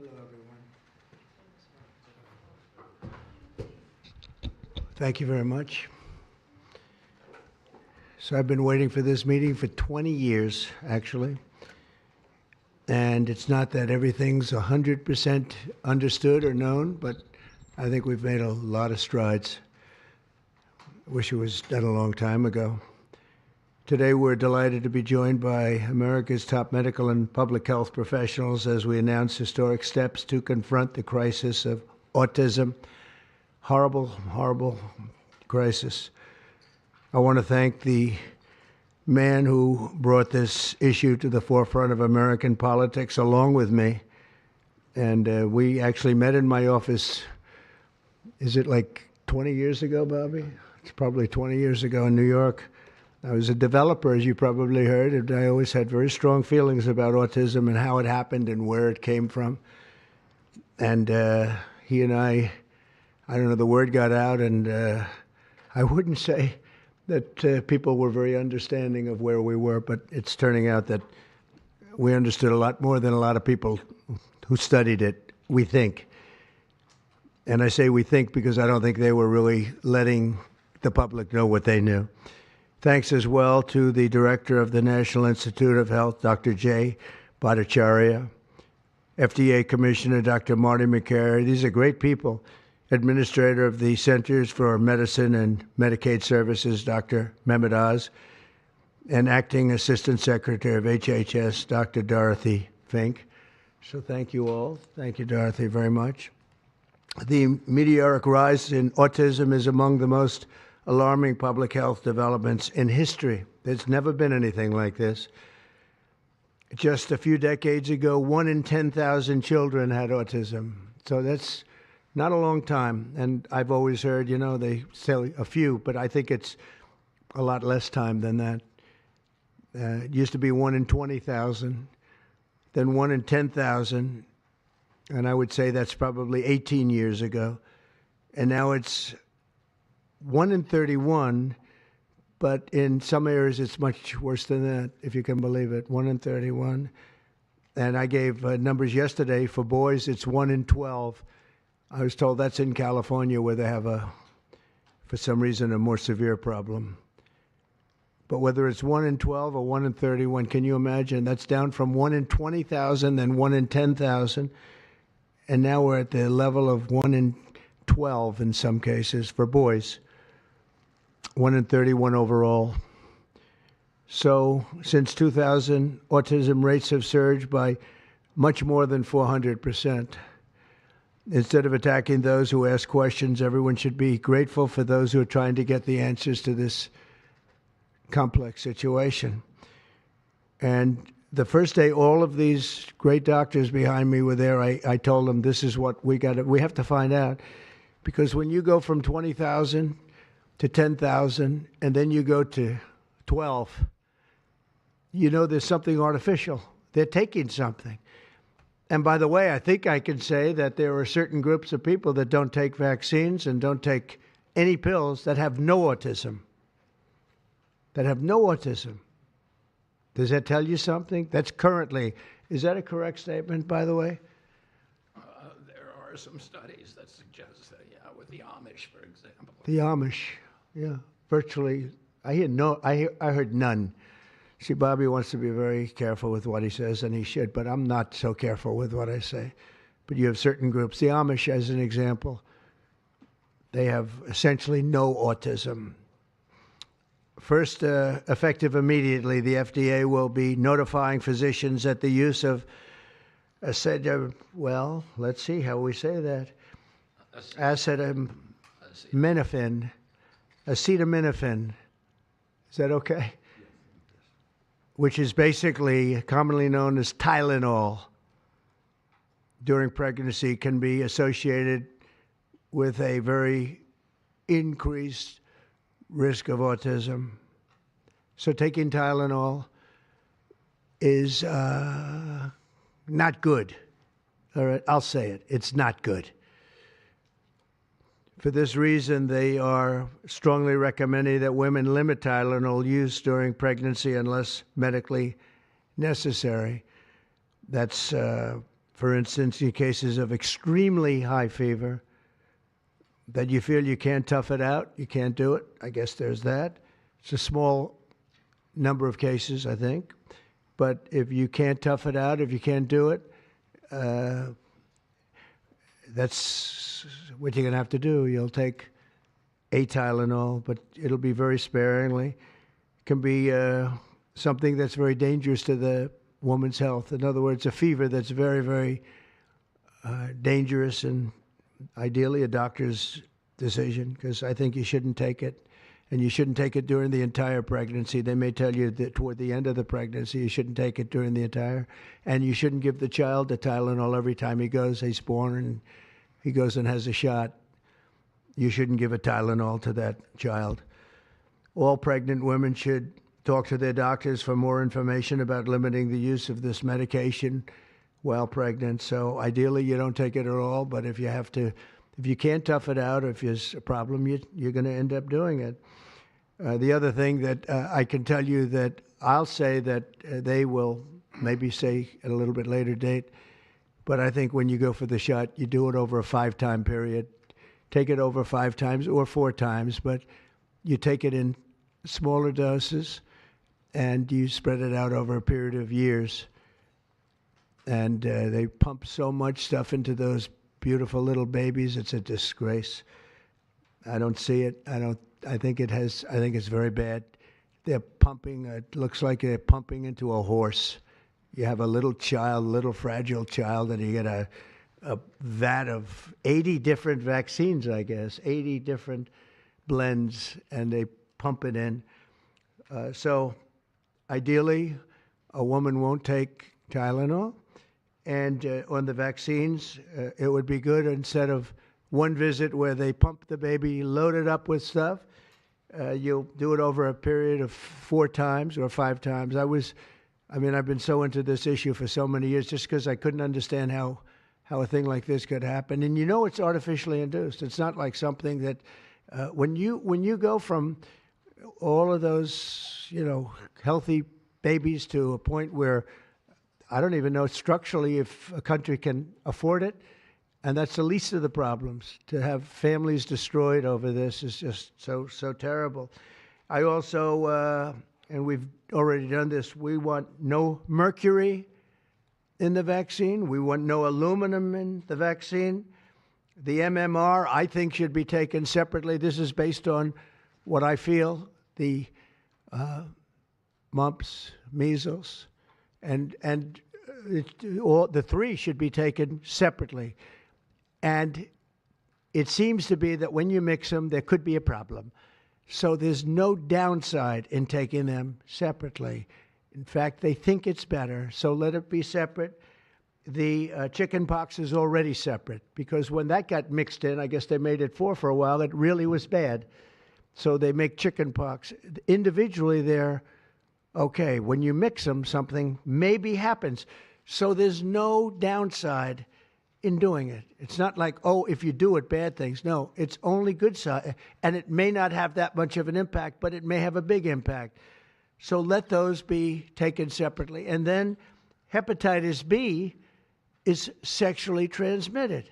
Hello, everyone. Thank you very much. So I've been waiting for this meeting for 20 years, actually. And it's not that everything's 100% understood or known, but I think we've made a lot of strides. Wish it was done a long time ago. Today, we're delighted to be joined by America's top medical and public health professionals as we announce historic steps to confront the crisis of autism. Horrible, horrible crisis. I want to thank the man who brought this issue to the forefront of American politics along with me. And we actually met in my office, is it like 20 years ago, Bobby? It's probably 20 years ago in New York. I was a developer, as you probably heard, and I always had very strong feelings about autism and how it happened and where it came from. And he and I don't know, the word got out, and I wouldn't say that people were very understanding of where we were, but it's turning out that we understood a lot more than a lot of people who studied it, we think. And I say we think because I don't think they were really letting the public know what they knew. Thanks as well to the director of the National Institute of Health, Dr. Jay Bhattacharya, FDA Commissioner Dr. Marty McCary. These are great people. Administrator of the Centers for Medicine and Medicaid Services, Dr. Mehmet Oz, and Acting Assistant Secretary of HHS, Dr. Dorothy Fink. So thank you all. Thank you, Dorothy, very much. The meteoric rise in autism is among the most alarming public health developments in history. There's never been anything like this. Just a few decades ago, 1 in 10,000 children had autism. So that's not a long time. And I've always heard, they say a few, but I think it's a lot less time than that. It used to be 1 in 20,000, then 1 in 10,000. And I would say that's probably 18 years ago. And now it's 1 in 31, but in some areas it's much worse than that, if you can believe it, 1 in 31. And I gave numbers yesterday. For boys, it's 1 in 12. I was told that's in California where they have, for some reason, a more severe problem. But whether it's 1 in 12 or 1 in 31, can you imagine? That's down from 1 in 20,000, then 1 in 10,000. And now we're at the level of 1 in 12 in some cases for boys. 1 in 31 overall. So since 2000, autism rates have surged by much more than 400%. Instead of attacking those who ask questions, everyone should be grateful for those who are trying to get the answers to this complex situation. And the first day all of these great doctors behind me were there, I told them this is what we have to find out. Because when you go from 20,000 to 10,000, and then you go to 12, there's something artificial. They're taking something. And by the way, I think I can say that there are certain groups of people that don't take vaccines and don't take any pills that have no autism. That have no autism. Does that tell you something? That's currently, is that a correct statement, by the way? There are some studies that suggest that, with the Amish, for example. The Amish, yeah, virtually. I heard none. See, Bobby wants to be very careful with what he says, and he should, but I'm not so careful with what I say. But you have certain groups. The Amish, as an example, they have essentially no autism. First, effective immediately, the FDA will be notifying physicians that the use of let's see how we say that. Acetaminophen. Is that okay? Which is basically commonly known as Tylenol during pregnancy, can be associated with a very increased risk of autism. So taking Tylenol is not good. All right, I'll say it. It's not good. For this reason, they are strongly recommending that women limit Tylenol use during pregnancy unless medically necessary. That's for For instance, in cases of extremely high fever, that you feel you can't tough it out, you can't do it. I guess there's that. It's a small number of cases, I think. But if you can't tough it out, if you can't do it, that's what you're going to have to do. You'll take a Tylenol, but it'll be very sparingly. It can be something that's very dangerous to the woman's health. In other words, a fever that's very, very dangerous, and ideally a doctor's decision, because I think you shouldn't take it. And you shouldn't take it during the entire pregnancy. They may tell you that toward the end of the pregnancy, you shouldn't take it during the entire. And you shouldn't give the child a Tylenol every time he's born and he goes and has a shot. You shouldn't give a Tylenol to that child. All pregnant women should talk to their doctors for more information about limiting the use of this medication while pregnant. So ideally, you don't take it at all. But if you can't tough it out, if there's a problem, you're going to end up doing it. The other thing that I can tell you that I'll say that they will maybe say at a little bit later date, but I think when you go for the shot, you do it over a 5-time period. Take it over 5 times or 4 times, but you take it in smaller doses and you spread it out over a period of years. And they pump so much stuff into those beautiful little babies. It's a disgrace. I don't see it. I think it's very bad. They're pumping, it looks like they're pumping into a horse. You have a little fragile child, and you get a vat of 80 different vaccines, I guess, 80 different blends, and they pump it in. So ideally, a woman won't take Tylenol. And on the vaccines, it would be good instead of one visit where they pump the baby, load it up with stuff, you'll do it over a period of 4 times or 5 times. I've been so into this issue for so many years just because I couldn't understand how a thing like this could happen. And it's artificially induced. It's not like something that when you go from all of those, healthy babies to a point where I don't even know structurally if a country can afford it. And that's the least of the problems. To have families destroyed over this is just so terrible. I also, and we've already done this, we want no mercury in the vaccine. We want no aluminum in the vaccine. The MMR, I think, should be taken separately. This is based on what I feel, the mumps, measles, and all the 3 should be taken separately. And it seems to be that when you mix them, there could be a problem. So there's no downside in taking them separately. In fact, they think it's better, so let it be separate. The chicken pox is already separate because when that got mixed in, I guess they made it 4 for a while, it really was bad. So they make chicken pox. Individually, they're okay. When you mix them, something maybe happens. So there's no downside in doing it. It's not like, if you do it, bad things. No, it's only good side. And it may not have that much of an impact, but it may have a big impact. So let those be taken separately. And then hepatitis B is sexually transmitted.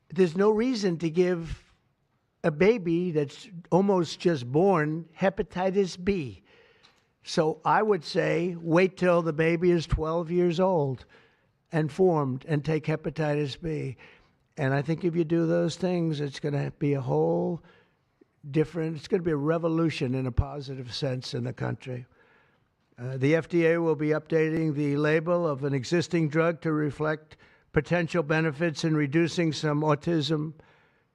There's no reason to give a baby that's almost just born hepatitis B. So I would say wait till the baby is 12 years old and formed and take hepatitis B. And I think if you do those things, it's going to be a whole different, it's going to be a revolution in a positive sense in the country. The FDA will be updating the label of an existing drug to reflect potential benefits in reducing some autism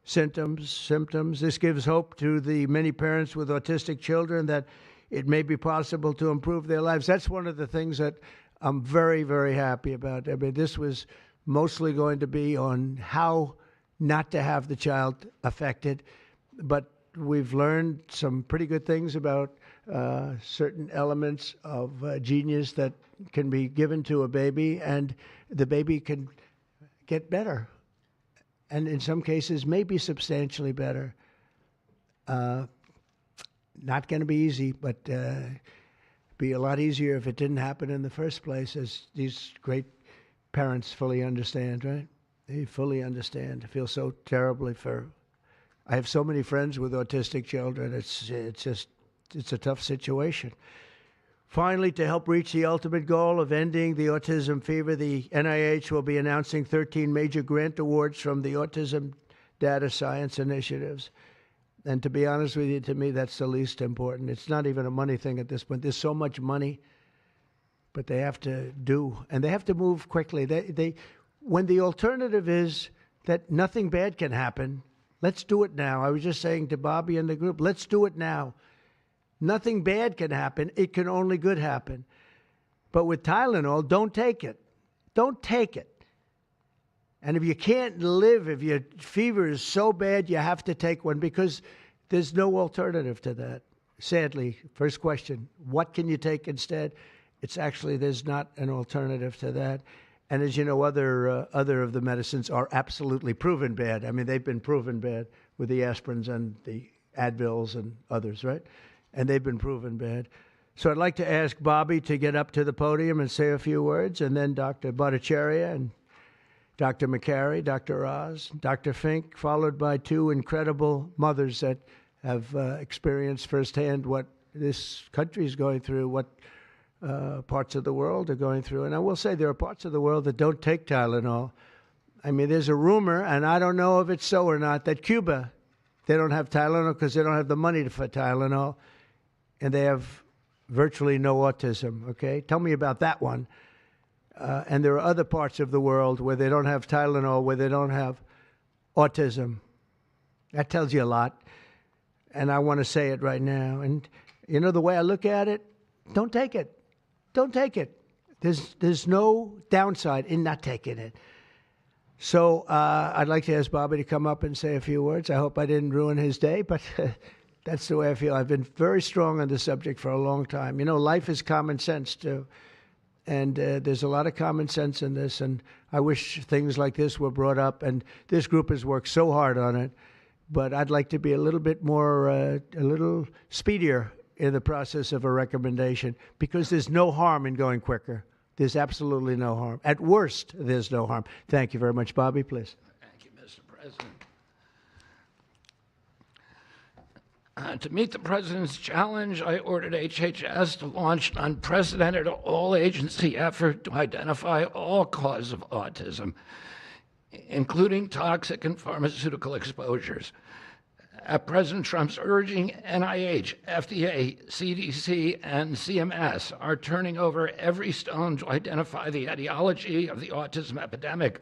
symptoms. This gives hope to the many parents with autistic children that it may be possible to improve their lives. That's one of the things that I'm very, very happy about. I mean, this was mostly going to be on how not to have the child affected, but we've learned some pretty good things about certain elements of genius that can be given to a baby, and the baby can get better, and in some cases maybe substantially better. Not going to be easy, but be a lot easier if it didn't happen in the first place, as these great parents fully understand, right? They fully understand. I feel so terribly for. I have so many friends with autistic children. It's a tough situation. Finally, to help reach the ultimate goal of ending the autism fever, the NIH will be announcing 13 major grant awards from the Autism Data Science Initiatives. And to be honest with you, to me, that's the least important. It's not even a money thing at this point. There's so much money, but they have to do, and they have to move quickly. When the alternative is that nothing bad can happen, let's do it now. I was just saying to Bobby and the group, let's do it now. Nothing bad can happen. It can only good happen. But with Tylenol, don't take it. Don't take it. And if you can't live, if your fever is so bad, you have to take one because there's no alternative to that. Sadly, first question, what can you take instead? It's actually, there's not an alternative to that. And as you know, other of the medicines are absolutely proven bad. I mean, they've been proven bad with the aspirins and the Advils and others, right? And they've been proven bad. So I'd like to ask Bobby to get up to the podium and say a few words, and then Dr. Bhattacharya and Dr. McCary, Dr. Oz, Dr. Fink, followed by two incredible mothers that have experienced firsthand what this country is going through, what parts of the world are going through. And I will say there are parts of the world that don't take Tylenol. I mean, there's a rumor, and I don't know if it's so or not, that Cuba, they don't have Tylenol because they don't have the money for Tylenol, and they have virtually no autism, okay? Tell me about that one. And there are other parts of the world where they don't have Tylenol, where they don't have autism. That tells you a lot. And I want to say it right now. And, you know, the way I look at it, don't take it. Don't take it. There's no downside in not taking it. So I'd like to ask Bobby to come up and say a few words. I hope I didn't ruin his day, but that's the way I feel. I've been very strong on this subject for a long time. You know, life is common sense, too. And there's a lot of common sense in this, and I wish things like this were brought up, and this group has worked so hard on it, but I'd like to be a little bit more, a little speedier in the process of a recommendation, because there's no harm in going quicker. There's absolutely no harm. At worst, there's no harm. Thank you very much. Bobby, please. Thank you, Mr. President. To meet the President's challenge, I ordered HHS to launch an unprecedented all-agency effort to identify all causes of autism, including toxic and pharmaceutical exposures. At President Trump's urging, NIH, FDA, CDC, and CMS are turning over every stone to identify the etiology of the autism epidemic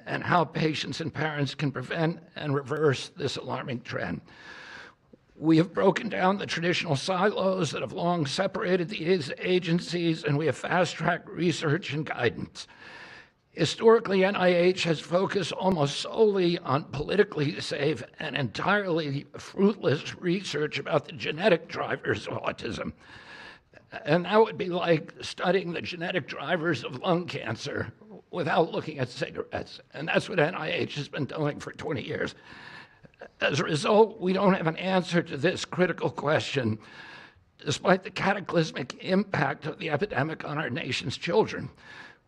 and how patients and parents can prevent and reverse this alarming trend. We have broken down the traditional silos that have long separated these agencies, and we have fast-tracked research and guidance. Historically, NIH has focused almost solely on politically safe and entirely fruitless research about the genetic drivers of autism. And that would be like studying the genetic drivers of lung cancer without looking at cigarettes. And that's what NIH has been doing for 20 years. As a result, we don't have an answer to this critical question, despite the cataclysmic impact of the epidemic on our nation's children.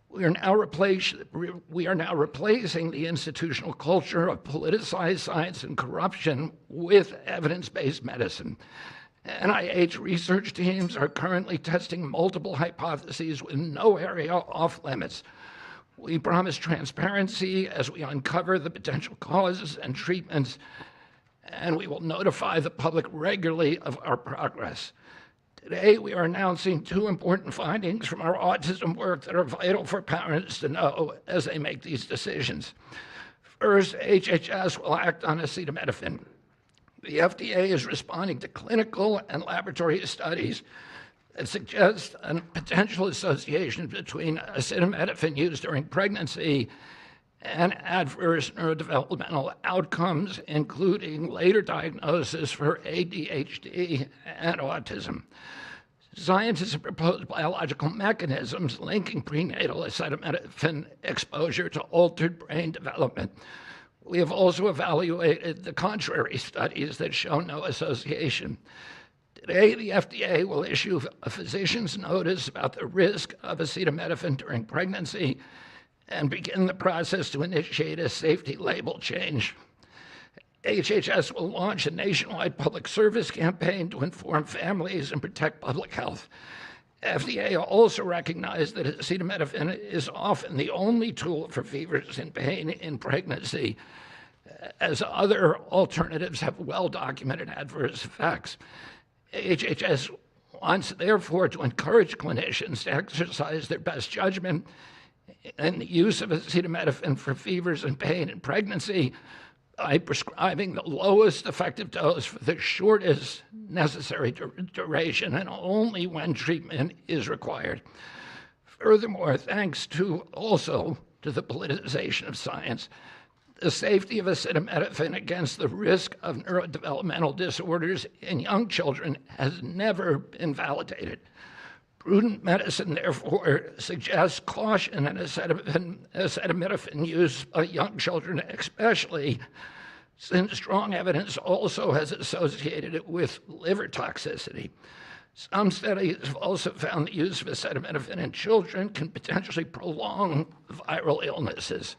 We are now replacing the institutional culture of politicized science and corruption with evidence-based medicine. NIH research teams are currently testing multiple hypotheses with no area off limits. We promise transparency as we uncover the potential causes and treatments, and we will notify the public regularly of our progress. Today, we are announcing two important findings from our autism work that are vital for parents to know as they make these decisions. First, HHS will act on acetaminophen. The FDA is responding to clinical and laboratory studies that suggest a potential association between acetaminophen use during pregnancy and adverse neurodevelopmental outcomes, including later diagnosis for ADHD and autism. Scientists have proposed biological mechanisms linking prenatal acetaminophen exposure to altered brain development. We have also evaluated the contrary studies that show no association. Today, the FDA will issue a physician's notice about the risk of acetaminophen during pregnancy and begin the process to initiate a safety label change. HHS will launch a nationwide public service campaign to inform families and protect public health. FDA also recognized that acetaminophen is often the only tool for fevers and pain in pregnancy, as other alternatives have well-documented adverse effects. HHS wants, therefore, to encourage clinicians to exercise their best judgment in the use of acetaminophen for fevers and pain in pregnancy by prescribing the lowest effective dose for the shortest necessary duration and only when treatment is required. Furthermore, thanks also to the politicization of science, the safety of acetaminophen against the risk of neurodevelopmental disorders in young children has never been validated. Prudent medicine, therefore, suggests caution in acetaminophen use by young children, especially since strong evidence also has associated it with liver toxicity. Some studies have also found the use of acetaminophen in children can potentially prolong viral illnesses.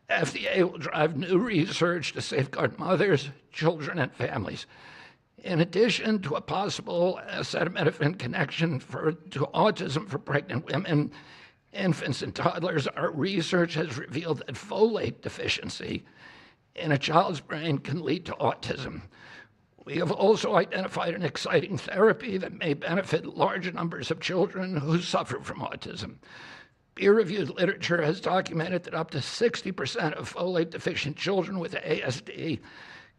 FDA will drive new research to safeguard mothers, children, and families. In addition to a possible acetaminophen connection to autism for pregnant women, infants, and toddlers, our research has revealed that folate deficiency in a child's brain can lead to autism. We have also identified an exciting therapy that may benefit large numbers of children who suffer from autism. Peer-reviewed literature has documented that up to 60% of folate-deficient children with ASD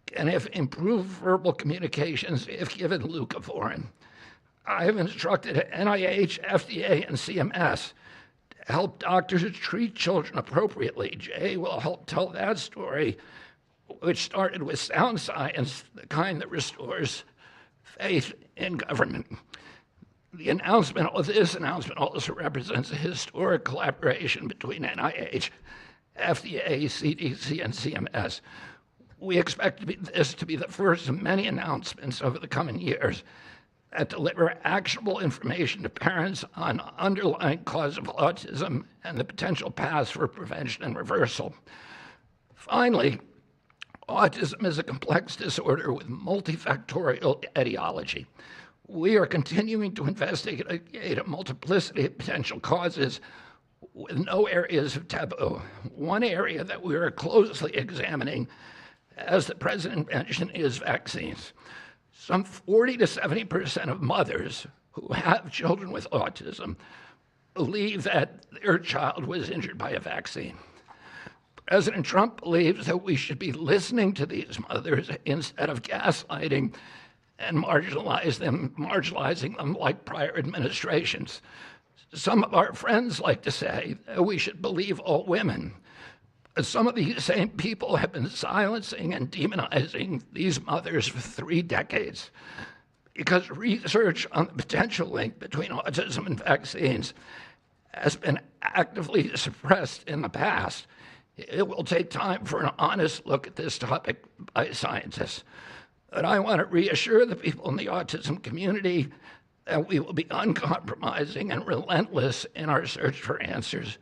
can have improved verbal communications if given leucovorin. I have instructed NIH, FDA, and CMS to help doctors treat children appropriately. Jay will help tell that story, which started with sound science, the kind that restores faith in government. This announcement also represents a historic collaboration between NIH, FDA, CDC, and CMS. We expect this to be the first of many announcements over the coming years that deliver actionable information to parents on underlying cause of autism and the potential paths for prevention and reversal. Finally, autism is a complex disorder with multifactorial etiology. We are continuing to investigate a multiplicity of potential causes with no areas of taboo. One area that we are closely examining, as the President mentioned, is vaccines. Some 40 to 70% of mothers who have children with autism believe that their child was injured by a vaccine. President Trump believes that we should be listening to these mothers instead of gaslighting and marginalizing them like prior administrations. Some of our friends like to say that we should believe all women. Some of these same people have been silencing and demonizing these mothers for 3 decades because research on the potential link between autism and vaccines has been actively suppressed in the past. It will take time for an honest look at this topic by scientists. But I want to reassure the people in the autism community that we will be uncompromising and relentless in our search for answers.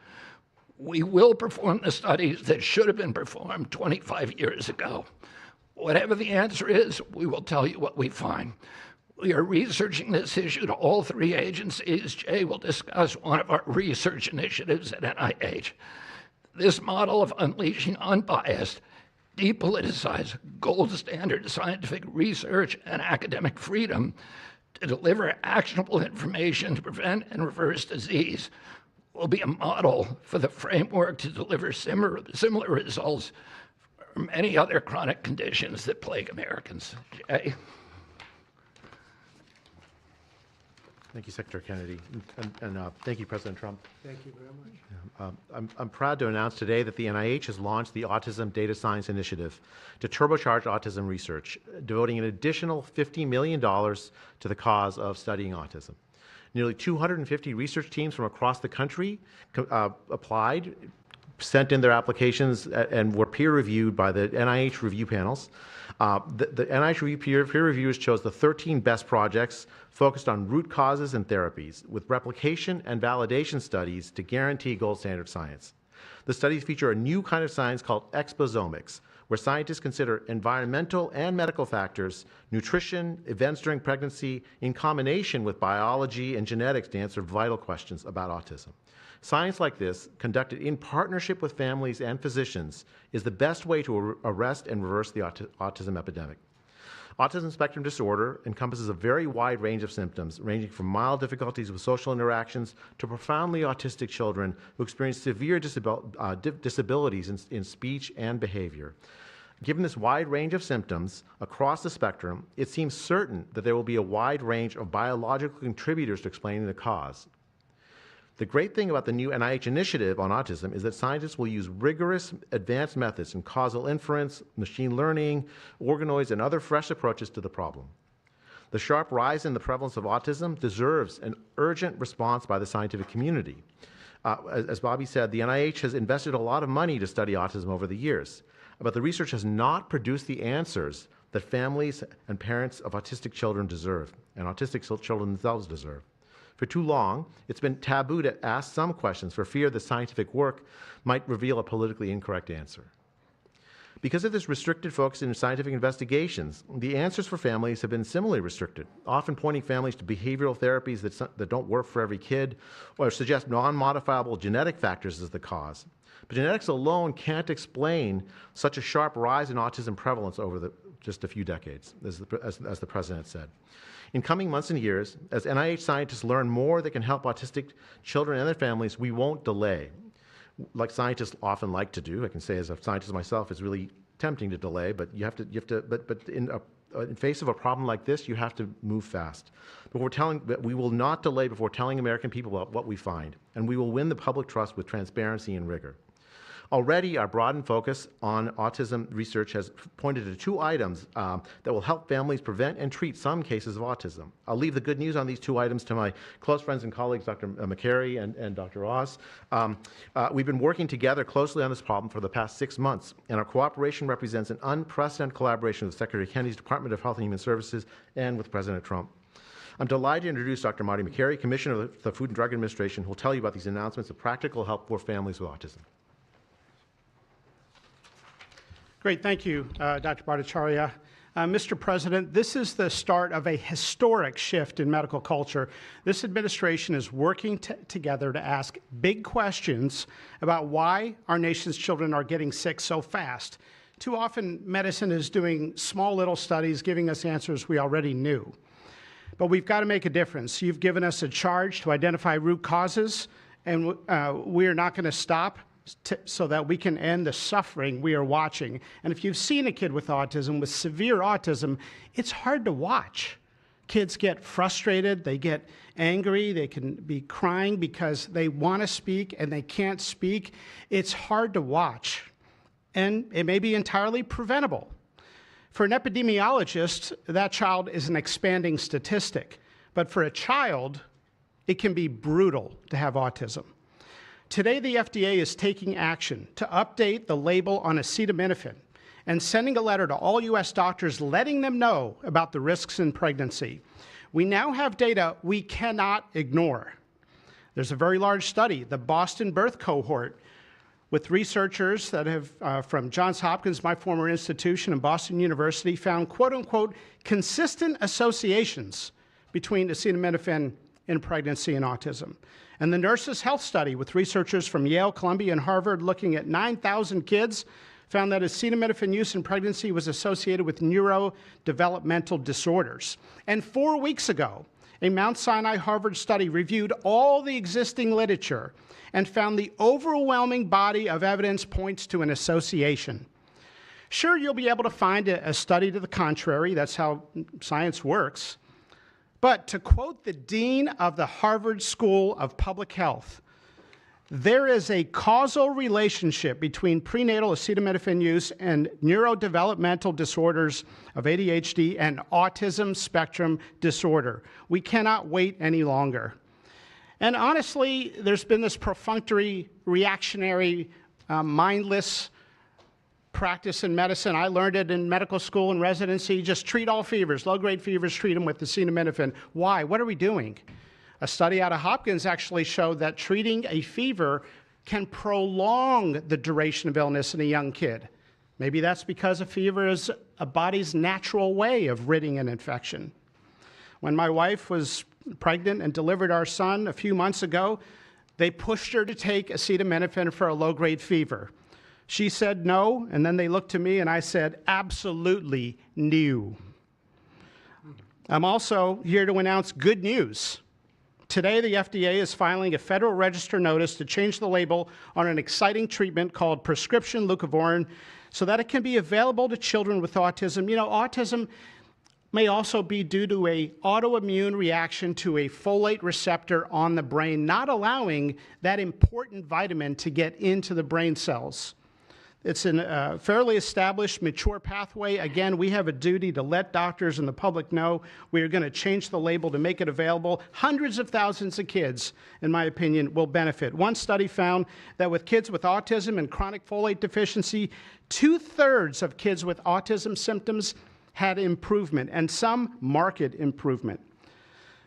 We will perform the studies that should have been performed 25 years ago. Whatever the answer is, we will tell you what we find. We are researching this issue to all 3 agencies. Jay will discuss one of our research initiatives at NIH. This model of unleashing unbiased, depoliticized, gold standard scientific research and academic freedom to deliver actionable information to prevent and reverse disease will be a model for the framework to deliver similar results for many other chronic conditions that plague Americans. Jay? Thank you, Secretary Kennedy, and thank you, President Trump. Thank you very much. I'm proud to announce today that the NIH has launched the Autism Data Science Initiative to turbocharge autism research, devoting an additional $50 million to the cause of studying autism. Nearly 250 research teams from across the country applied, sent in their applications, and were peer-reviewed by the NIH review panels. The NIH peer reviewers chose the 13 best projects focused on root causes and therapies, with replication and validation studies to guarantee gold standard science. The studies feature a new kind of science called exposomics, where scientists consider environmental and medical factors, nutrition, events during pregnancy, in combination with biology and genetics to answer vital questions about autism. Science like this, conducted in partnership with families and physicians, is the best way to arrest and reverse the autism epidemic. Autism spectrum disorder encompasses a very wide range of symptoms, ranging from mild difficulties with social interactions to profoundly autistic children who experience severe disabilities in speech and behavior. Given this wide range of symptoms across the spectrum, it seems certain that there will be a wide range of biological contributors to explaining the cause. The great thing about the new NIH initiative on autism is that scientists will use rigorous advanced methods in causal inference, machine learning, organoids, and other fresh approaches to the problem. The sharp rise in the prevalence of autism deserves an urgent response by the scientific community. As Bobby said, the NIH has invested a lot of money to study autism over the years, but the research has not produced the answers that families and parents of autistic children deserve, and autistic children themselves deserve. For too long, it's been taboo to ask some questions for fear the scientific work might reveal a politically incorrect answer. Because of this restricted focus in scientific investigations, the answers for families have been similarly restricted, often pointing families to behavioral therapies that don't work for every kid or suggest non-modifiable genetic factors as the cause. But genetics alone can't explain such a sharp rise in autism prevalence over just a few decades, as the president said. In coming months and years, as NIH scientists learn more that can help autistic children and their families, we won't delay. Like scientists often like to do, I can say as a scientist myself, it's really tempting to delay, but in face of a problem like this, you have to move fast. But we will not delay before telling American people about what we find, and we will win the public trust with transparency and rigor. Already, our broadened focus on autism research has pointed to 2 items that will help families prevent and treat some cases of autism. I'll leave the good news on these 2 items to my close friends and colleagues, Dr. McCary and Dr. Oz. We've been working together closely on this problem for the past 6 months, and our cooperation represents an unprecedented collaboration with Secretary Kennedy's Department of Health and Human Services and with President Trump. I'm delighted to introduce Dr. Marty McCary, Commissioner of the Food and Drug Administration, who will tell you about these announcements of practical help for families with autism. Great, thank you, Dr. Bhattacharya. Mr. President, this is the start of a historic shift in medical culture. This administration is working together to ask big questions about why our nation's children are getting sick so fast. Too often, medicine is doing small little studies, giving us answers we already knew. But we've got to make a difference. You've given us a charge to identify root causes, and we are not going to stop so that we can end the suffering we are watching. And if you've seen a kid with autism, with severe autism, it's hard to watch. Kids get frustrated, they get angry, they can be crying because they want to speak and they can't speak. It's hard to watch, and it may be entirely preventable. For an epidemiologist, that child is an expanding statistic, but for a child, it can be brutal to have autism. Today, the FDA is taking action to update the label on acetaminophen and sending a letter to all U.S. doctors letting them know about the risks in pregnancy. We now have data we cannot ignore. There's a very large study, the Boston Birth Cohort, with researchers that have, from Johns Hopkins, my former institution, and Boston University, found quote-unquote consistent associations between acetaminophen in pregnancy and autism. And the Nurses' Health Study with researchers from Yale, Columbia, and Harvard looking at 9,000 kids found that acetaminophen use in pregnancy was associated with neurodevelopmental disorders. And 4 weeks ago, a Mount Sinai Harvard study reviewed all the existing literature and found the overwhelming body of evidence points to an association. Sure, you'll be able to find a study to the contrary. That's how science works. But to quote the dean of the Harvard School of Public Health, there is a causal relationship between prenatal acetaminophen use and neurodevelopmental disorders of ADHD and autism spectrum disorder. We cannot wait any longer. And honestly, there's been this perfunctory, reactionary, mindless practice in medicine. I learned it in medical school and residency. Just treat all fevers, low-grade fevers, treat them with acetaminophen. Why? What are we doing? A study out of Hopkins actually showed that treating a fever can prolong the duration of illness in a young kid. Maybe that's because a fever is a body's natural way of ridding an infection. When my wife was pregnant and delivered our son a few months ago, they pushed her to take acetaminophen for a low-grade fever. She said no, and then they looked to me and I said, absolutely no. I'm also here to announce good news. Today, the FDA is filing a Federal Register notice to change the label on an exciting treatment called prescription leucovorin so that it can be available to children with autism. You know, autism may also be due to an autoimmune reaction to a folate receptor on the brain, not allowing that important vitamin to get into the brain cells. It's a fairly established, mature pathway. Again, we have a duty to let doctors and the public know we are going to change the label to make it available. Hundreds of thousands of kids, in my opinion, will benefit. One study found that with kids with autism and chronic folate deficiency, 2/3 of kids with autism symptoms had improvement, and some marked improvement.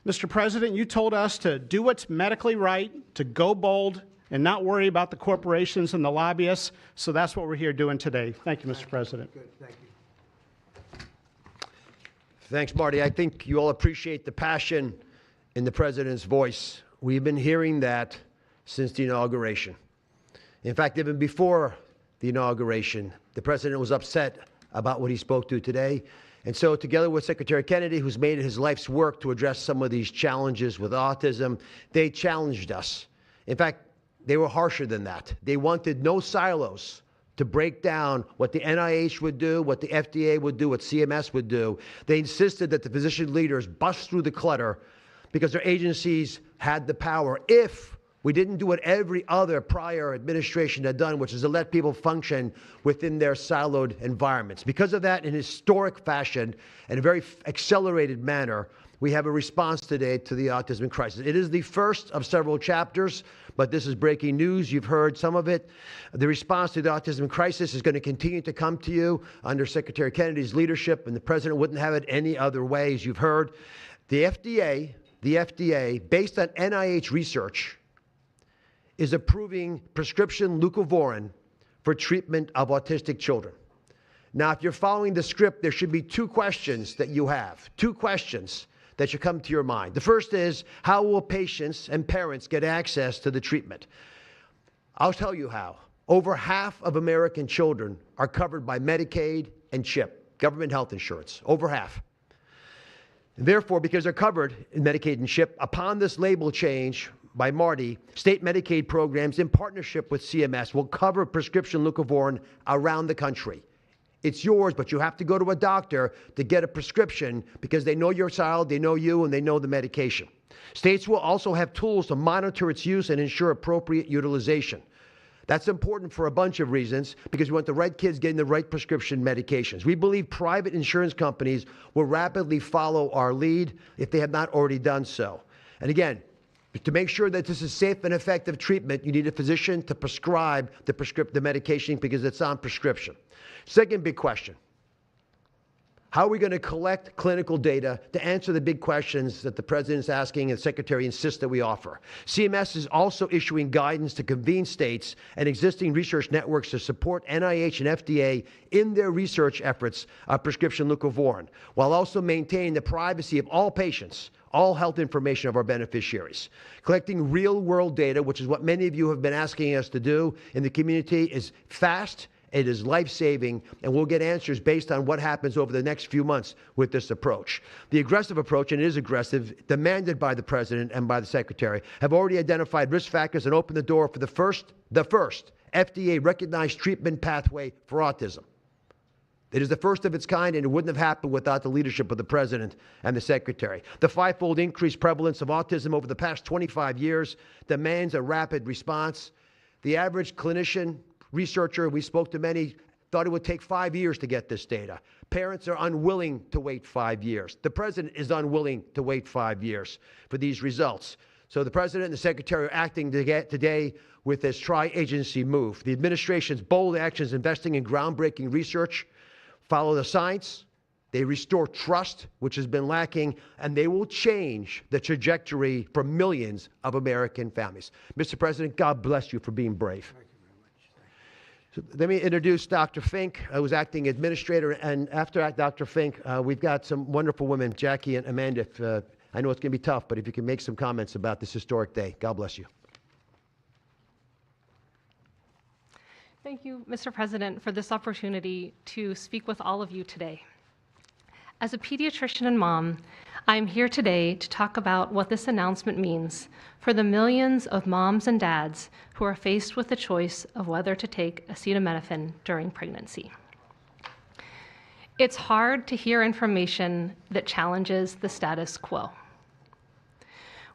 Mr. President, you told us to do what's medically right, to go bold, and not worry about the corporations and the lobbyists. So that's what we're here doing today. Thank you, Mr. President. Good, thank you. Thanks, Marty. I think you all appreciate the passion in the President's voice. We've been hearing that since the inauguration. In fact, even before the inauguration, the President was upset about what he spoke to today. And so together with Secretary Kennedy, who's made it his life's work to address some of these challenges with autism, they challenged us. In fact, they were harsher than that. They wanted no silos to break down what the NIH would do, what the FDA would do, what CMS would do. They insisted that the physician leaders bust through the clutter because their agencies had the power if we didn't do what every other prior administration had done, which is to let people function within their siloed environments. Because of that, in historic fashion and a very accelerated manner, we have a response today to the autism crisis. It is the first of several chapters, but this is breaking news. You've heard some of it. The response to the autism crisis is going to continue to come to you under Secretary Kennedy's leadership, and the President wouldn't have it any other way, as you've heard. The FDA, based on NIH research, is approving prescription leucovorin for treatment of autistic children. Now, if you're following the script, there should be two questions that you have, two questions that should come to your mind. The first is, how will patients and parents get access to the treatment? I'll tell you how. Over half of American children are covered by Medicaid and CHIP, government health insurance, over half. Therefore, because they're covered in Medicaid and CHIP, upon this label change by Marty, state Medicaid programs in partnership with CMS will cover prescription leucovorin around the country. It's yours, but you have to go to a doctor to get a prescription because they know your child, they know you, and they know the medication. States will also have tools to monitor its use and ensure appropriate utilization. That's important for a bunch of reasons because we want the right kids getting the right prescription medications. We believe private insurance companies will rapidly follow our lead if they have not already done so. And again, to make sure that this is safe and effective treatment, you need a physician to prescribe the medication because it's on prescription. Second big question, how are we going to collect clinical data to answer the big questions that the President is asking and the Secretary insists that we offer? CMS is also issuing guidance to convene states and existing research networks to support NIH and FDA in their research efforts of prescription leucovorin, while also maintaining the privacy of all patients, all health information of our beneficiaries. Collecting real-world data, which is what many of you have been asking us to do in the community, is fast, it is life-saving, and we'll get answers based on what happens over the next few months with this approach. The aggressive approach, and it is aggressive, demanded by the President and by the Secretary, have already identified risk factors and opened the door for the first FDA-recognized treatment pathway for autism. It is the first of its kind, and it wouldn't have happened without the leadership of the President and the Secretary. The five-fold increased prevalence of autism over the past 25 years demands a rapid response. The average clinician, researcher, we spoke to many, thought it would take 5 years to get this data. Parents are unwilling to wait 5 years. The President is unwilling to wait 5 years for these results. So the President and the Secretary are acting today with this tri-agency move. The administration's bold actions investing in groundbreaking research follow the science, They restore trust, which has been lacking, and they will change the trajectory for millions of American families. Mr. President, God bless you for being brave. So let me introduce Dr. Fink, who's acting administrator, and after Dr. Fink, we've got some wonderful women, Jackie and Amanda. I know it's going to be tough, but if you can make some comments about this historic day. God bless you. Thank you, Mr. President, for this opportunity to speak with all of you today. As a pediatrician and mom, I'm here today to talk about what this announcement means for the millions of moms and dads who are faced with the choice of whether to take acetaminophen during pregnancy. It's hard to hear information that challenges the status quo.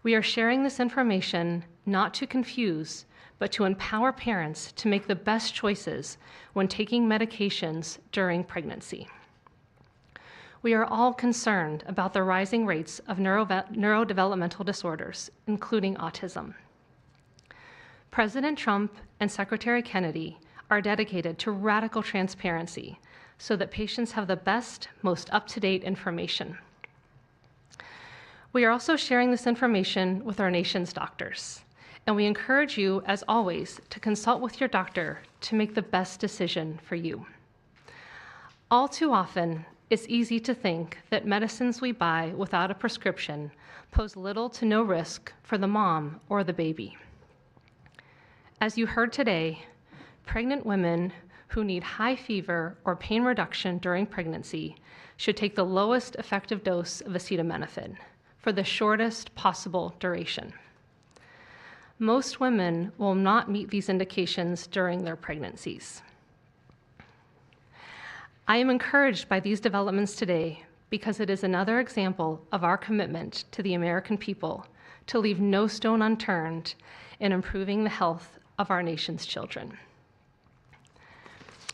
We are sharing this information not to confuse, but to empower parents to make the best choices when taking medications during pregnancy. We are all concerned about the rising rates of neurodevelopmental disorders, including autism. President Trump and Secretary Kennedy are dedicated to radical transparency so that patients have the best, most up-to-date information. We are also sharing this information with our nation's doctors, and we encourage you, as always, to consult with your doctor to make the best decision for you. All too often, it's easy to think that medicines we buy without a prescription pose little to no risk for the mom or the baby. As you heard today, pregnant women who need high fever or pain reduction during pregnancy should take the lowest effective dose of acetaminophen for the shortest possible duration. Most women will not meet these indications during their pregnancies. I am encouraged by these developments today because it is another example of our commitment to the American people to leave no stone unturned in improving the health of our nation's children.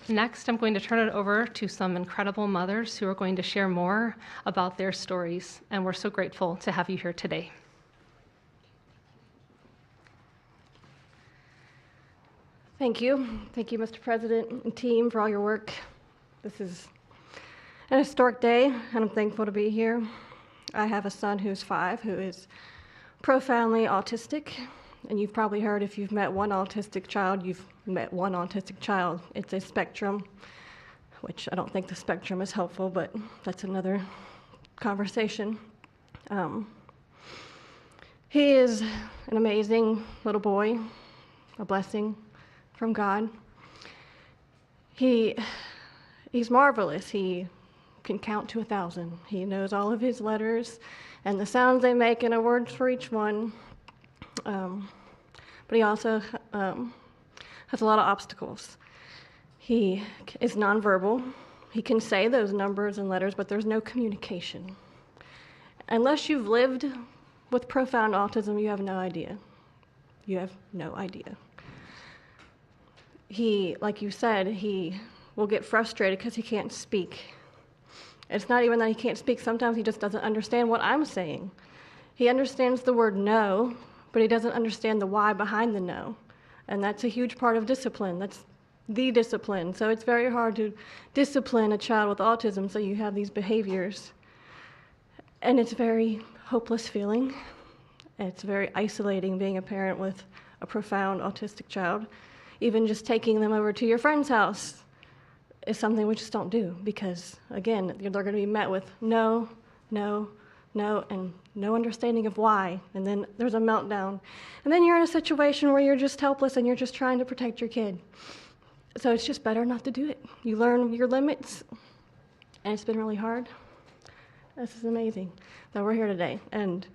Next, I'm going to turn it over to some incredible mothers who are going to share more about their stories, and we're so grateful to have you here today. Thank you. Thank you, Mr. President and team, for all your work. This is an historic day, and I'm thankful to be here. I have a son who's 5 who is profoundly autistic, and you've probably heard if you've met one autistic child, you've met one autistic child. It's a spectrum, which I don't think the spectrum is helpful, but that's another conversation. He is an amazing little boy, a blessing from God. He's marvelous. He can count to 1,000. He knows all of his letters and the sounds they make and a word for each one. But he also has a lot of obstacles. He is nonverbal. He can say those numbers and letters, but there's no communication. Unless you've lived with profound autism, you have no idea. You have no idea. He, like you said, he will get frustrated because he can't speak. It's not even that he can't speak. Sometimes he just doesn't understand what I'm saying. He understands the word no, but he doesn't understand the why behind the no. And that's a huge part of discipline. That's the discipline. So it's very hard to discipline a child with autism so you have these behaviors. And it's a very hopeless feeling. It's very isolating being a parent with a profound autistic child. Even just taking them over to your friend's house is something we just don't do because, again, they're going to be met with no, no, no, and no understanding of why. And then there's a meltdown. And then you're in a situation where you're just helpless and you're just trying to protect your kid. So it's just better not to do it. You learn your limits, and it's been really hard. This is amazing that we're here today. And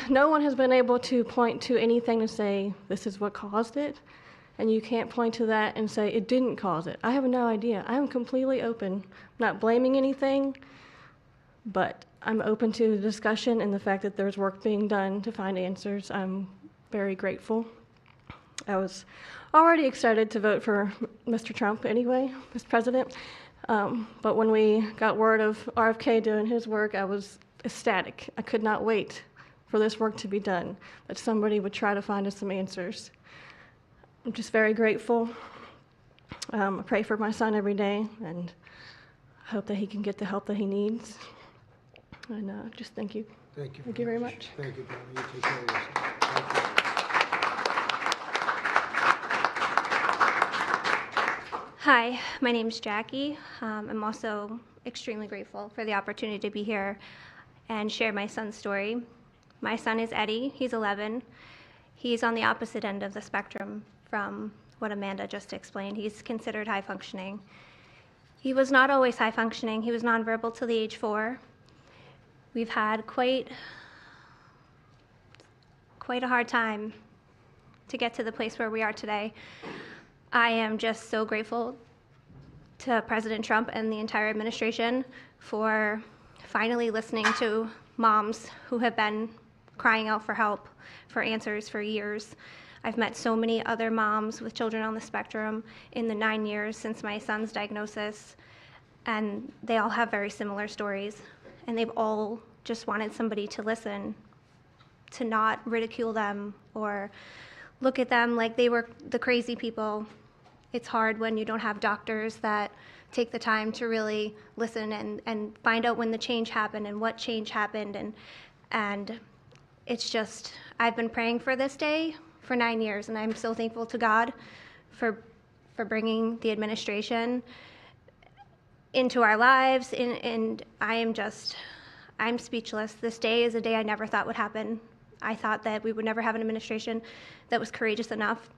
no one has been able to point to anything to say this is what caused it, and you can't point to that and say it didn't cause it. I have no idea. I am completely open, I'm not blaming anything, but I'm open to the discussion and the fact that there's work being done to find answers. I'm very grateful. I was already excited to vote for Mr. Trump anyway, Mr. President, but when we got word of RFK doing his work, I was ecstatic. I could not wait for this work to be done, that somebody would try to find us some answers. I'm just very grateful. I pray for my son every day, and I hope that he can get the help that he needs. And just thank you. Thank you. Thank you very much. Thank you, Tommy. You take care of yourself. Thank you. Hi, my name's Jackie. I'm also extremely grateful for the opportunity to be here and share my son's story. My son is Eddie. He's 11. He's on the opposite end of the spectrum from what Amanda just explained. He's considered high functioning. He was not always high functioning. He was nonverbal till the age 4. We've had quite a hard time to get to the place where we are today. I am just so grateful to President Trump and the entire administration for finally listening to moms who have been crying out for help, for answers for years. I've met so many other moms with children on the spectrum in the 9 years since my son's diagnosis, and they all have very similar stories, and they've all just wanted somebody to listen, to not ridicule them or look at them like they were the crazy people. It's hard when you don't have doctors that take the time to really listen and find out when the change happened and what change happened. And it's just, I've been praying for this day for 9 years, and I'm so thankful to God for bringing the administration into our lives. And I'm speechless. This day is a day I never thought would happen. I thought that we would never have an administration that was courageous enough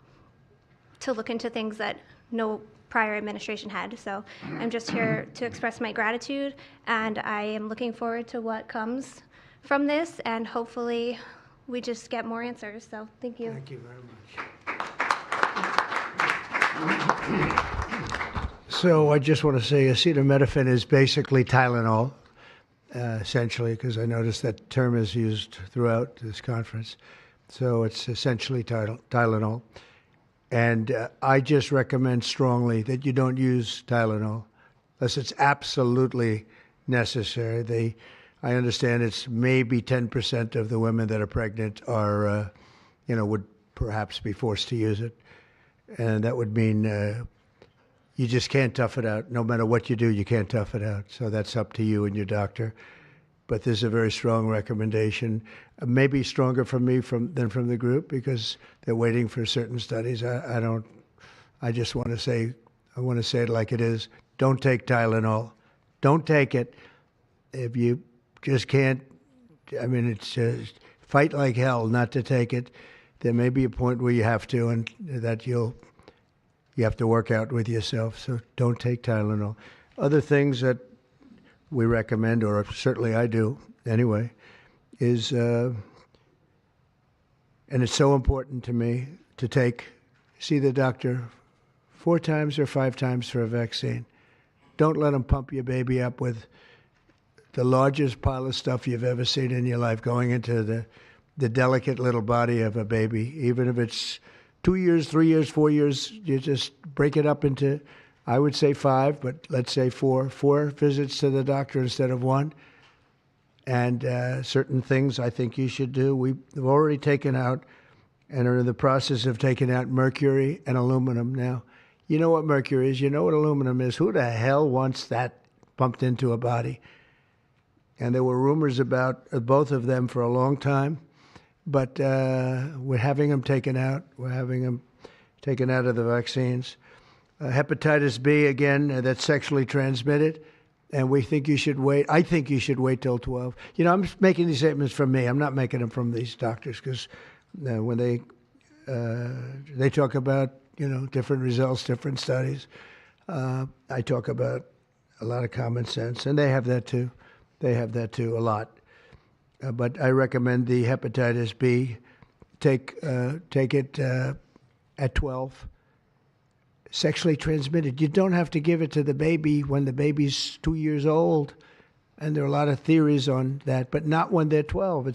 to look into things that no prior administration had. So I'm just here to express my gratitude, and I am looking forward to what comes from this, and hopefully we just get more answers. So thank you. Thank you very much. So I just want to say acetaminophen is basically Tylenol, essentially, because I noticed that term is used throughout this conference. So it's essentially Tylenol. And I just recommend strongly that you don't use Tylenol unless it's absolutely necessary. I understand it's maybe 10% of the women that are pregnant are, would perhaps be forced to use it. And that would mean you just can't tough it out. No matter what you do, you can't tough it out. So that's up to you and your doctor. But there's a very strong recommendation, maybe stronger from me than from the group, because they're waiting for certain studies. I just want to say, I want to say it like it is. Don't take Tylenol. Don't take it. If you just can't, it's just fight like hell not to take it. There may be a point where you have to, and that you have to work out with yourself. So don't take Tylenol. Other things that we recommend, or certainly I do anyway, is, and it's so important to me to see the doctor 4 times or 5 times for a vaccine. Don't let them pump your baby up with the largest pile of stuff you've ever seen in your life going into the delicate little body of a baby. Even if it's 2 years, 3 years, 4 years, you just break it up into, I would say 5, but let's say 4 visits to the doctor instead of 1. And certain things I think you should do. We've already taken out and are in the process of taking out mercury and aluminum now. You know what mercury is. You know what aluminum is. Who the hell wants that pumped into a body? And there were rumors about both of them for a long time. But we're having them taken out. We're having them taken out of the vaccines. Hepatitis B, again, that's sexually transmitted, and we think you should wait. I think you should wait till 12. I'm making these statements from me. I'm not making them from these doctors, because when they talk about, different results, different studies, I talk about a lot of common sense, and they have that too. They have that too, a lot. But I recommend the hepatitis B. Take it at 12. Sexually transmitted. You don't have to give it to the baby when the baby's 2 years old. And there are a lot of theories on that, but not when they're 12.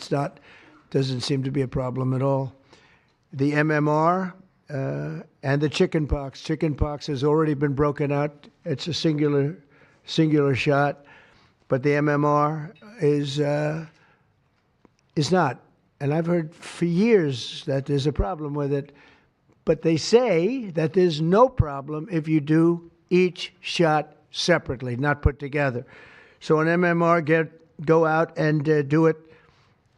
Doesn't seem to be a problem at all. The MMR and the chickenpox. Chickenpox has already been broken out. It's a singular shot, but the MMR is not. And I've heard for years that there's a problem with it. But they say that there's no problem if you do each shot separately, not put together. So an MMR, go out and do it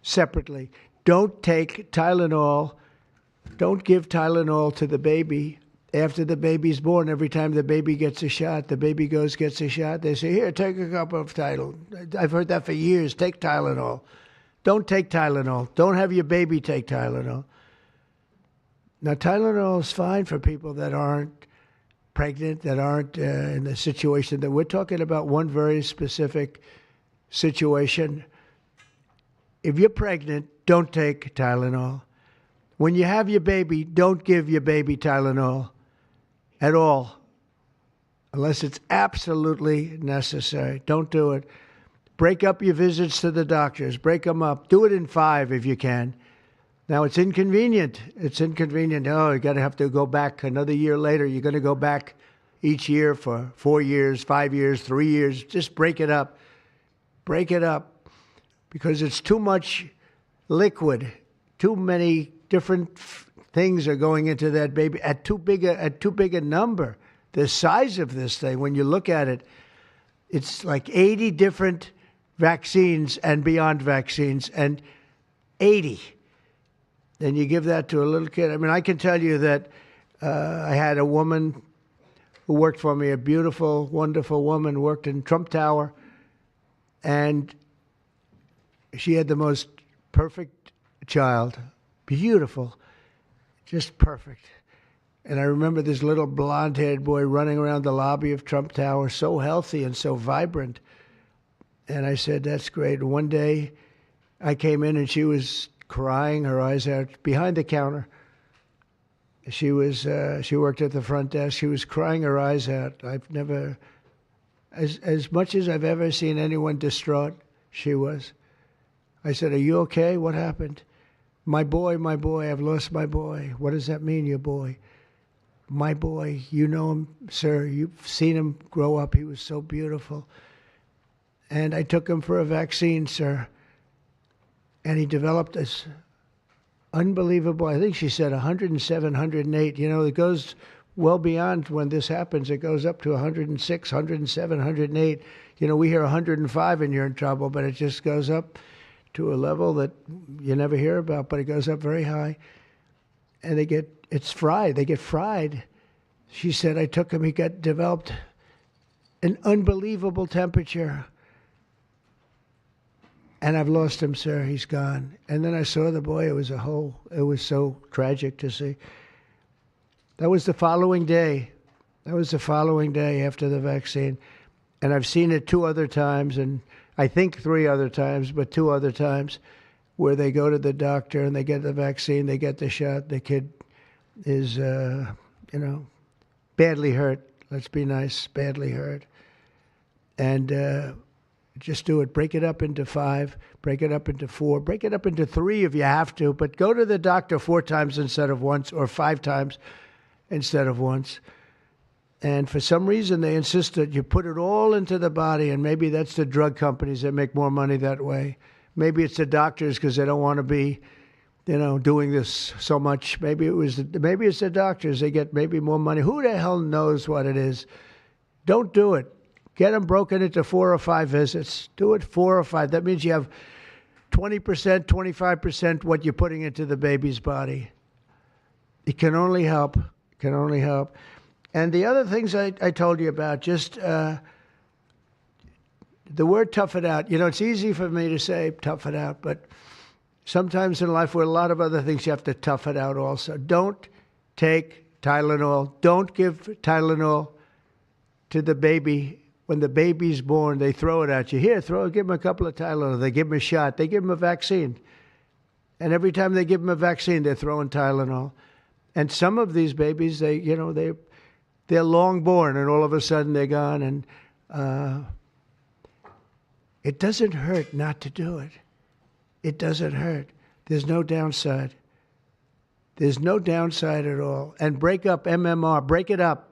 separately. Don't take Tylenol. Don't give Tylenol to the baby after the baby's born. Every time the baby gets a shot, the baby gets a shot. They say, here, take a cup of Tylenol. I've heard that for years. Take Tylenol. Don't take Tylenol. Don't have your baby take Tylenol. Now, Tylenol is fine for people that aren't pregnant, that aren't in the situation that we're talking about. One very specific situation. If you're pregnant, don't take Tylenol. When you have your baby, don't give your baby Tylenol at all, unless it's absolutely necessary. Don't do it. Break up your visits to the doctors. Break them up. Do it in 5 if you can. Now, it's inconvenient. It's inconvenient. Oh, you're going to have to go back another year later. You're going to go back each year for 4 years, 5 years, 3 years. Just break it up. Break it up, because it's too much liquid. Too many different things are going into that baby at too big a number. The size of this thing, when you look at it, it's like 80 different vaccines and beyond vaccines, and 80. Then you give that to a little kid. I mean, I can tell you that I had a woman who worked for me, a beautiful, wonderful woman, worked in Trump Tower, and she had the most perfect child. Beautiful, just perfect. And I remember this little blonde-haired boy running around the lobby of Trump Tower, so healthy and so vibrant. And I said, that's great. And one day I came in and she was crying her eyes out behind the counter. She worked at the front desk. She was crying her eyes out. I've never, as much as I've ever seen anyone distraught, she was. I said, are you okay? What happened? My boy, I've lost my boy. What does that mean, your boy? My boy, you know him, sir. You've seen him grow up. He was so beautiful. And I took him for a vaccine, sir. And he developed this unbelievable, I think she said 107, 108. You know, it goes well beyond when this happens. It goes up to 106, 107, 108. You know, we hear 105 and you're in trouble, but it just goes up to a level that you never hear about, but it goes up very high. And it's fried. They get fried. She said, I took him, he developed an unbelievable temperature. And I've lost him, sir. He's gone. And then I saw the boy. It was so tragic to see. That was the following day. That was the following day after the vaccine. And I've seen it 2 other times, and I think 3 other times, but 2 other times, where they go to the doctor and they get the vaccine, they get the shot. The kid is, badly hurt. Let's be nice, badly hurt. And just do it. Break it up into 5, break it up into 4, break it up into 3 if you have to, but go to the doctor 4 times instead of once, or 5 times instead of once. And for some reason, they insist that you put it all into the body, and maybe that's the drug companies that make more money that way. Maybe it's the doctors because they don't want to be, doing this so much. Maybe it's the doctors. They get maybe more money. Who the hell knows what it is? Don't do it. Get them broken into 4 or 5 visits. Do it 4 or 5. That means you have 20%, 25% what you're putting into the baby's body. It can only help. It can only help. And the other things I told you about, just the word tough it out. It's easy for me to say tough it out, but sometimes in life with a lot of other things you have to tough it out also. Don't take Tylenol. Don't give Tylenol to the baby. When the baby's born, they throw it at you. Here, give him a couple of Tylenol. They give him a shot. They give him a vaccine. And every time they give him a vaccine, they're throwing Tylenol. And some of these babies, they're long born, and all of a sudden they're gone. And it doesn't hurt not to do it. It doesn't hurt. There's no downside. There's no downside at all. And break up MMR. Break it up.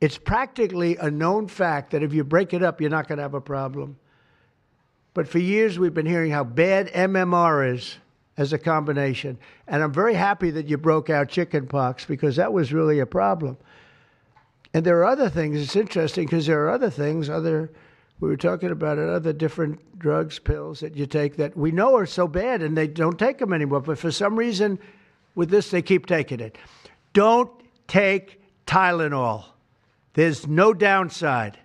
It's practically a known fact that if you break it up, you're not going to have a problem. But for years, we've been hearing how bad MMR is as a combination. And I'm very happy that you broke out chickenpox, because that was really a problem. And there are other things. It's interesting because there are other things, we were talking about it, other different drugs, pills that you take that we know are so bad and they don't take them anymore. But for some reason, with this, they keep taking it. Don't take Tylenol. There's no downside.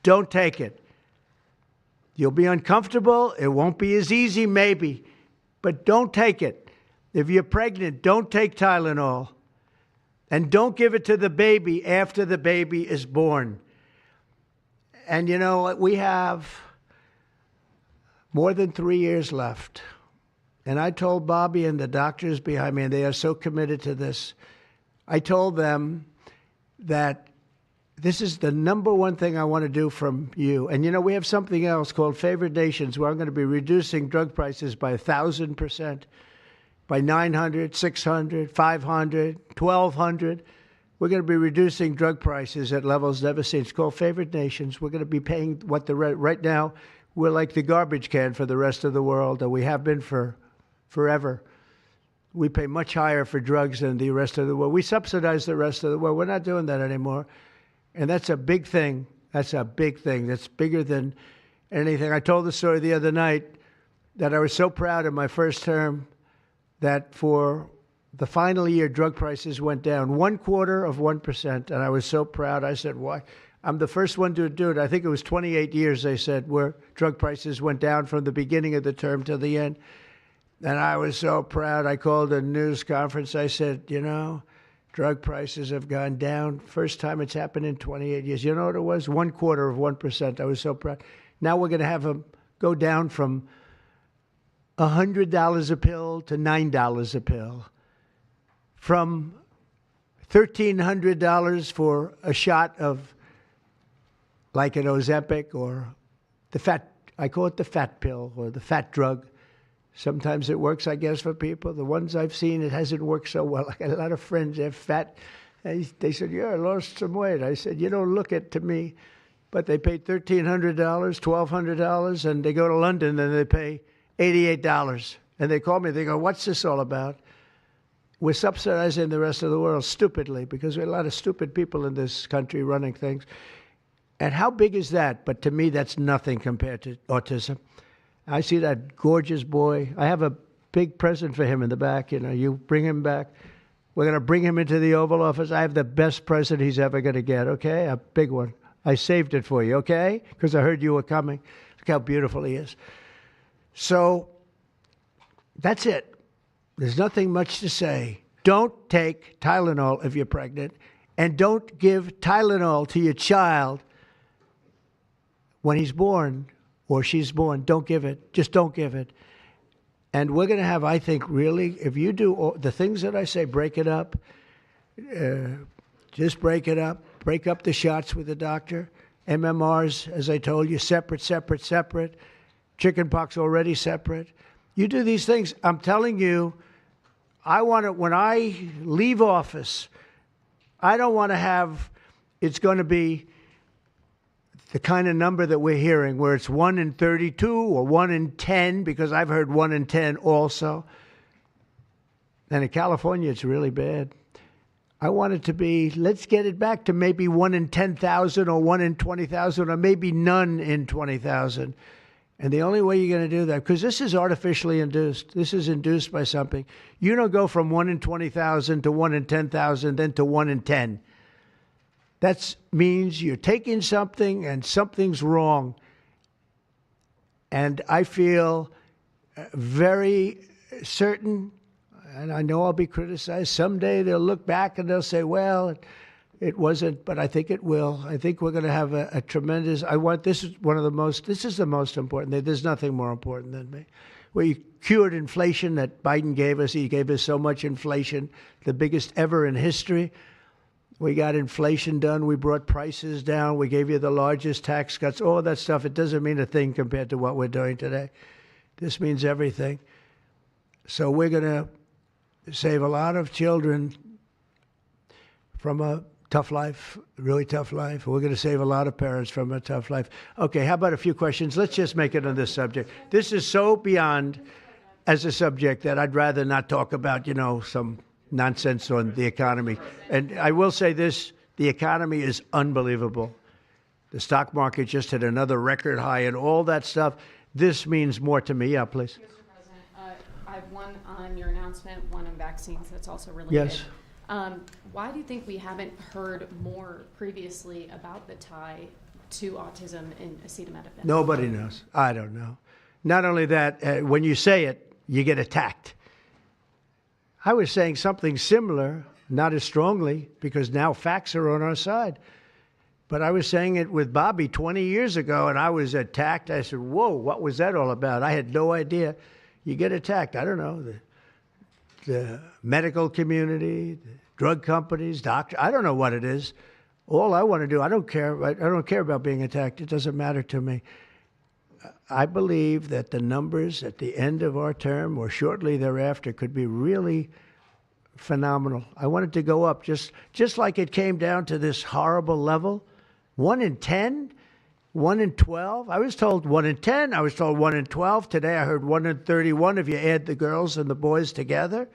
Don't take it. You'll be uncomfortable. It won't be as easy, maybe. But don't take it. If you're pregnant, don't take Tylenol. And don't give it to the baby after the baby is born. And you know, we have more than 3 years left. And I told Bobby and the doctors behind me, and they are so committed to this, I told them that this is the number one thing I want to do from you. And you know, we have something else called Favored Nations, where I'm going to be reducing drug prices by 1,000%. By 900, 600, 500, 1,200. We're going to be reducing drug prices at levels never seen. It's called Favored Nations. We're going to be paying what right now, we're like the garbage can for the rest of the world, and we have been for forever. We pay much higher for drugs than the rest of the world. We subsidize the rest of the world. We're not doing that anymore. And that's a big thing. That's a big thing. That's bigger than anything. I told the story the other night that I was so proud in my first term that for the final year, drug prices went down 0.25%, and I was so proud. I said, why? I'm the first one to do it. I think it was 28 years, they said, where drug prices went down from the beginning of the term to the end. And I was so proud. I called a news conference. I said, you know, drug prices have gone down. First time it's happened in 28 years. You know what it was? 0.25%. I was so proud. Now we're going to have them go down from $100 a pill to $9 a pill, from $1,300 for a shot of like an Ozempic or I call it the fat pill or the fat drug. Sometimes it works, I guess, for people. The ones I've seen, it hasn't worked so well. I got a lot of friends, they're fat. They said, yeah, I lost some weight. I said, you don't look it to me. But they paid $1,300, $1,200, and they go to London and they pay $88. And they call me, they go, what's this all about? We're subsidizing the rest of the world stupidly because there are a lot of stupid people in this country running things. And how big is that? But to me, that's nothing compared to autism. I see that gorgeous boy. I have a big present for him in the back. You know, you bring him back. We're going to bring him into the Oval Office. I have the best present he's ever going to get, okay? A big one. I saved it for you, okay? Because I heard you were coming. Look how beautiful he is. So that's it. There's nothing much to say. Don't take Tylenol if you're pregnant, and don't give Tylenol to your child when he's born or she's born. Don't give it. Just don't give it. And we're going to have, I think, really, if you do all the things that I say, break it up. Just break it up. Break up the shots with the doctor. MMRs, as I told you, separate, separate, separate. Chickenpox already separate. You do these things. I'm telling you, I want to, when I leave office, I don't want to have, it's going to be the kind of number that we're hearing where it's 1 in 32 or 1 in 10, because I've heard 1 in 10 also. And in California, it's really bad. I want it to be, let's get it back to maybe 1 in 10,000 or 1 in 20,000 or maybe none in 20,000. And the only way you're going to do that, because this is artificially induced. This is induced by something. You don't go from 1 in 20,000 to 1 in 10,000, then to 1 in 10. That means you're taking something and something's wrong. And I feel very certain, and I know I'll be criticized. Someday they'll look back and they'll say, well, it wasn't, but I think it will. I think we're going to have a tremendous, this is the most important thing. There's nothing more important than me. We cured inflation that Biden gave us. He gave us so much inflation, the biggest ever in history. We got inflation done. We brought prices down. We gave you the largest tax cuts, all that stuff. It doesn't mean a thing compared to what we're doing today. This means everything. So we're going to save a lot of children from a tough life, really tough life. We're going to save a lot of parents from a tough life. Okay, how about a few questions? Let's just make it on this subject. This is so beyond as a subject that I'd rather not talk about, some nonsense on the economy. And I will say this, The economy is unbelievable. The stock market just hit another record high and all that stuff. This means more to me. Yeah, please. Mr. President, I have one on your announcement, one on vaccines that's also related. Yes. Why do you think we haven't heard more previously about the tie to autism and acetaminophen? Nobody knows. I don't know. Not only that, when you say it, you get attacked. I was saying something similar, not as strongly, because now facts are on our side. But I was saying it with Bobby 20 years ago, and I was attacked. I said, whoa, what was that all about? I had no idea. You get attacked. I don't know. The medical community, the drug companies, doctors. I don't know what it is. All I want to do, I don't care. I don't care about being attacked. It doesn't matter to me. I believe that the numbers at the end of our term or shortly thereafter could be really phenomenal. I want it to go up just like it came down to this horrible level. 1 in 10, 1 in 12. I was told 1 in 10. I was told 1 in 12. Today I heard 1 in 31 if you add the girls and the boys together.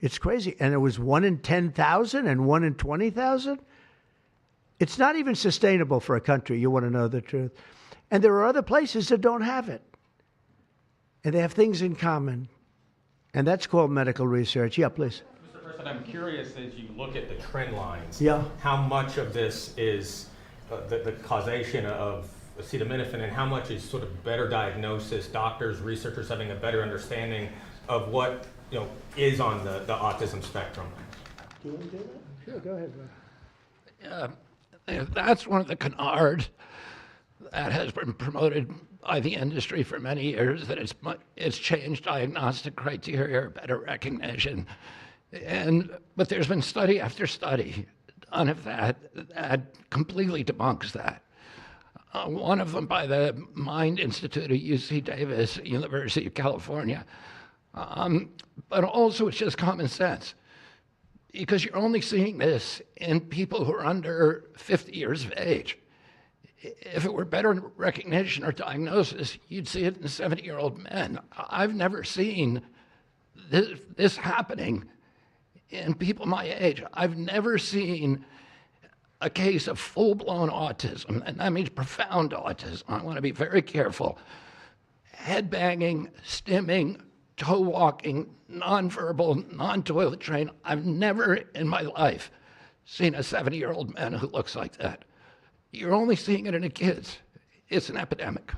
It's crazy. And it was 1 in 10,000 and 1 in 20,000. It's not even sustainable for a country, you want to know the truth. And there are other places that don't have it. And they have things in common. And that's called medical research. Yeah, please. Mr. President, I'm curious as you look at the trend lines, Yeah. how much of this is the causation of acetaminophen and how much is sort of better diagnosis, doctors, researchers having a better understanding of what is on the autism spectrum? Do you want to do that? Sure, go ahead. That's one of the canards that has been promoted by the industry for many years, that it's changed diagnostic criteria, better recognition. But there's been study after study done of that completely debunks that. One of them by the Mind Institute at UC Davis, University of California. But also it's just common sense, because you're only seeing this in people who are under 50 years of age. If it were better recognition or diagnosis, you'd see it in 70-year-old men. I've never seen this happening in people my age. I've never seen a case of full-blown autism, and that means profound autism. I want to be very careful. Head banging, stimming, toe walking, nonverbal, non-toilet trained. I've never in my life seen a 70-year-old man who looks like that. You're only seeing it in the kids. It's an epidemic.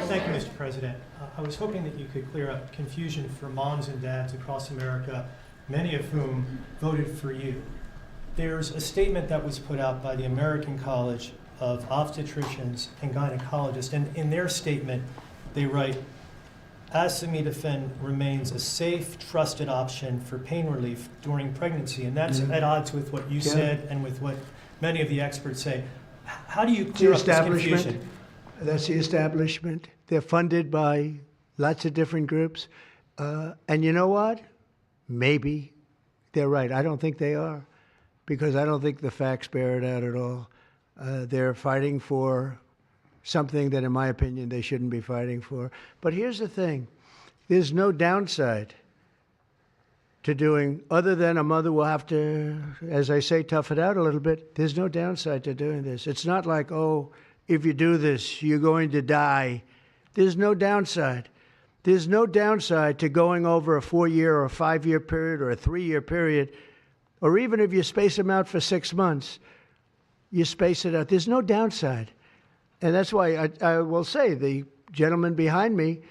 Thank you, Mr. President. I was hoping that you could clear up confusion for moms and dads across America, many of whom voted for you. There's a statement that was put out by the American College of Obstetricians and Gynecologists, and in their statement, they write, acetaminophen remains a safe, trusted option for pain relief during pregnancy, and that's at odds with what you said and with what many of the experts say. How do you clear up this confusion? That's the establishment. They're funded by lots of different groups. And you know what? Maybe they're right. I don't think they are, because I don't think the facts bear it out at all. They're fighting for something that, in my opinion, they shouldn't be fighting for. But here's the thing. There's no downside to doing, other than a mother will have to, as I say, tough it out a little bit. There's no downside to doing this. It's not like, oh, if you do this, you're going to die. There's no downside. There's no downside to going over a 4-year or a 5-year period or a 3-year period, or even if you space them out for 6 months, you space it out. There's no downside. And that's why I will say the gentlemen behind me,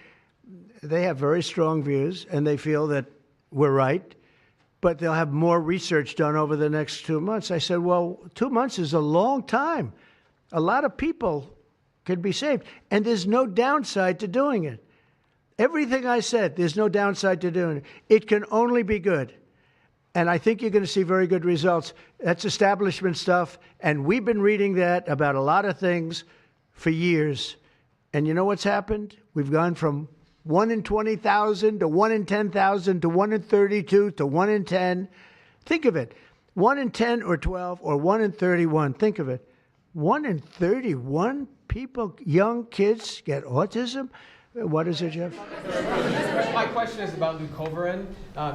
they have very strong views, and they feel that we're right, but they'll have more research done over the next 2 months. I said, well, 2 months is a long time. A lot of people could be saved, and there's no downside to doing it. Everything I said, there's no downside to doing it. It can only be good. And I think you're going to see very good results. That's establishment stuff, and we've been reading that about a lot of things for years. And you know what's happened? We've gone from 1 in 20,000 to 1 in 10,000 to 1 in 32 to 1 in 10. Think of it. 1 in 10 or 12 or 1 in 31. Think of it. 1 in 31 people, young kids, get autism. What is it, Jeff? My question is about leucovorin.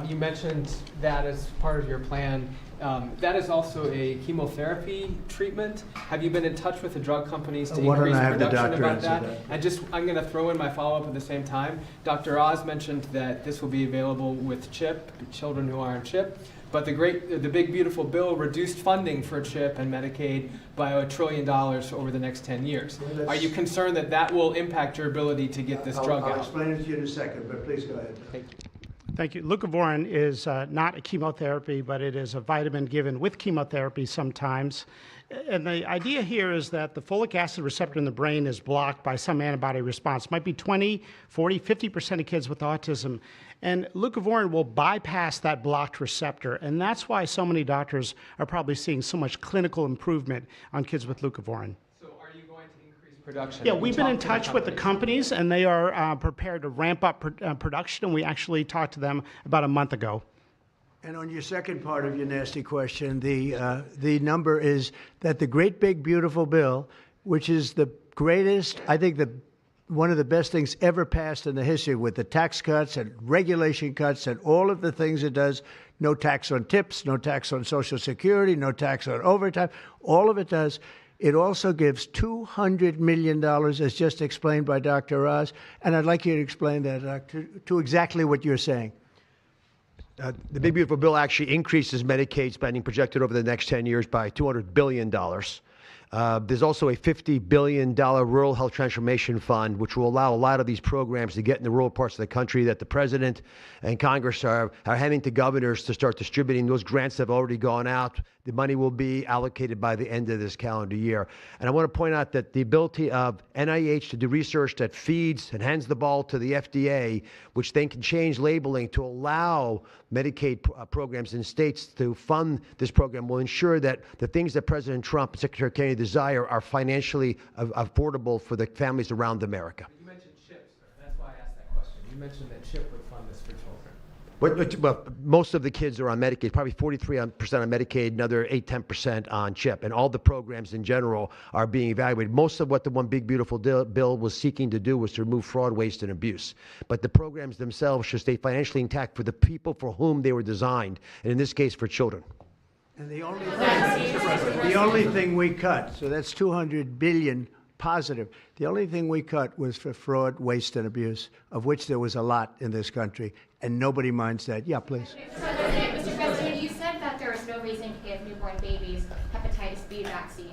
You mentioned that as part of your plan. That is also a chemotherapy treatment. Have you been in touch with the drug companies to Why don't increase I have the production doctor about answer that? that? And I'm going to throw in my follow-up at the same time. Dr. Oz mentioned that this will be available with CHIP, children who are on CHIP. But the big beautiful bill reduced funding for CHIP and Medicaid by $1 trillion over the next 10 years. Are you concerned that that will impact your ability to get this drug out? I'll explain it to you in a second, but please go ahead. Thank you. Thank you. Leucovorin is not a chemotherapy, but it is a vitamin given with chemotherapy sometimes. And the idea here is that the folic acid receptor in the brain is blocked by some antibody response. It might be 20, 40, 50% of kids with autism. And leucovorin will bypass that blocked receptor. And that's why so many doctors are probably seeing so much clinical improvement on kids with leucovorin. So are you going to increase production? Yeah, we've been in touch with the companies, and they are prepared to ramp up production. And we actually talked to them about a month ago. And on your second part of your nasty question, the number is that the great big beautiful bill, which is the greatest, I think one of the best things ever passed in the history, with the tax cuts and regulation cuts and all of the things it does, no tax on tips, no tax on Social Security, no tax on overtime, all of it does. It also gives $200 million, as just explained by Dr. Oz, and I'd like you to explain that to exactly what you're saying. The Big Beautiful Bill actually increases Medicaid spending projected over the next 10 years by $200 billion. There's also a $50 billion Rural Health Transformation Fund, which will allow a lot of these programs to get in the rural parts of the country that the President and Congress are handing to governors to start distributing. Those grants have already gone out. The money will be allocated by the end of this calendar year. And I want to point out that the ability of NIH to do research that feeds and hands the ball to the FDA, which then can change labeling to allow Medicaid programs in states to fund this program, will ensure that the things that President Trump and Secretary Kennedy desire are financially affordable for the families around America. You mentioned CHIP, sir. That's why I asked that question. You mentioned that CHIP would fund this for children. Well, most of the kids are on Medicaid, probably 43% on Medicaid, another 8-10% on CHIP. And all the programs in general are being evaluated. Most of what the One Big Beautiful Bill was seeking to do was to remove fraud, waste, and abuse. But the programs themselves should stay financially intact for the people for whom they were designed, and in this case, for children. And the only thing we cut, so that's $200 billion positive. The only thing we cut was for fraud, waste, and abuse, of which there was a lot in this country, and nobody minds that. Yeah, please. Mr. President, you said that there is no reason to give newborn babies hepatitis B vaccines.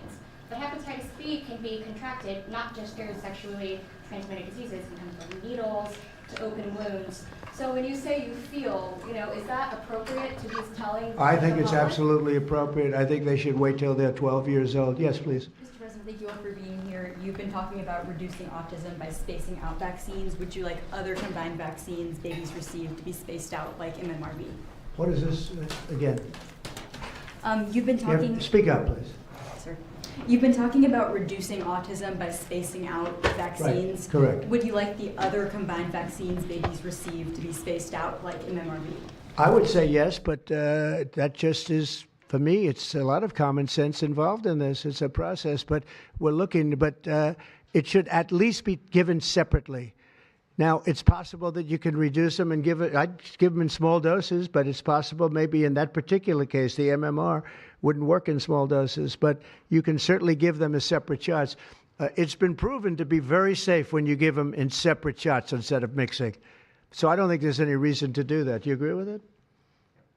But hepatitis B can be contracted not just through sexually transmitted diseases, it can come from needles to open wounds. So when you say you feel, is that appropriate to be telling? I think it's absolutely appropriate. I think they should wait till they're 12 years old. Yes, please. Mr. President, thank you all for being here. You've been talking about reducing autism by spacing out vaccines. Would you like other combined vaccines babies receive to be spaced out, like MMRV? What is this again? You've been talking. Speak up, please. Sir. You've been talking about reducing autism by spacing out vaccines. Right. Correct. Would you like the other combined vaccines babies receive to be spaced out, like MMRV? I would say yes, but that just is, for me, it's a lot of common sense involved in this. It's a process, but we're looking, but it should at least be given separately. Now, it's possible that you can reduce them and I'd give them in small doses, but it's possible maybe in that particular case, the MMR wouldn't work in small doses, but you can certainly give them as separate shots. It's been proven to be very safe when you give them in separate shots instead of mixing. So I don't think there's any reason to do that. Do you agree with it?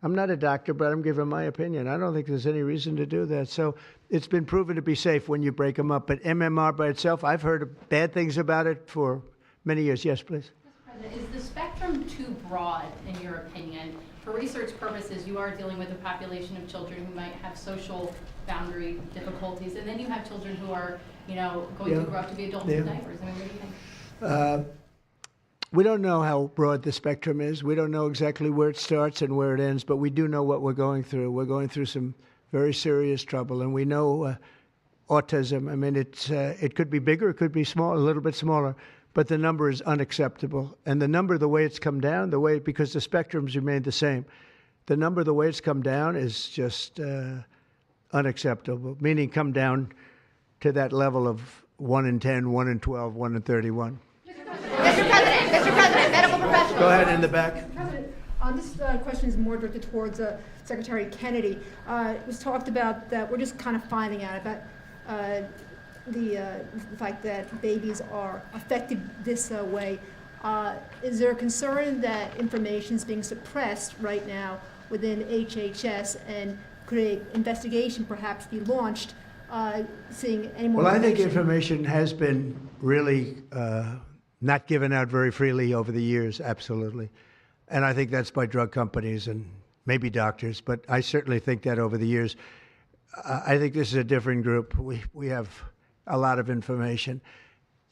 I'm not a doctor, but I'm giving my opinion. I don't think there's any reason to do that. So it's been proven to be safe when you break them up. But MMR by itself, I've heard bad things about it for many years. Yes, please. Mr. President, is the spectrum too broad, in your opinion? For research purposes, you are dealing with a population of children who might have social boundary difficulties, and then you have children who are, going to grow up to be adults with diapers. I mean, what do you think? We don't know how broad the spectrum is. We don't know exactly where it starts and where it ends, but we do know what we're going through. We're going through some very serious trouble, and we know autism. I mean, it could be bigger, it could be small, a little bit smaller, but the number is unacceptable. And the number, the way it's come down, because the spectrums remain the same, the number, the way it's come down is just unacceptable, meaning come down to that level of 1 in 10, 1 in 12, 1 in 31. Mr. Mr. President, medical professionals. Go ahead in the back. President, this question is more directed towards Secretary Kennedy. It was talked about that we're just kind of finding out about the fact that babies are affected this way. Is there a concern that information is being suppressed right now within HHS, and could an investigation perhaps be launched seeing any more Well, I think information has been really not given out very freely over the years, absolutely. And I think that's by drug companies and maybe doctors, but I certainly think that over the years. I think this is a different group. We have a lot of information.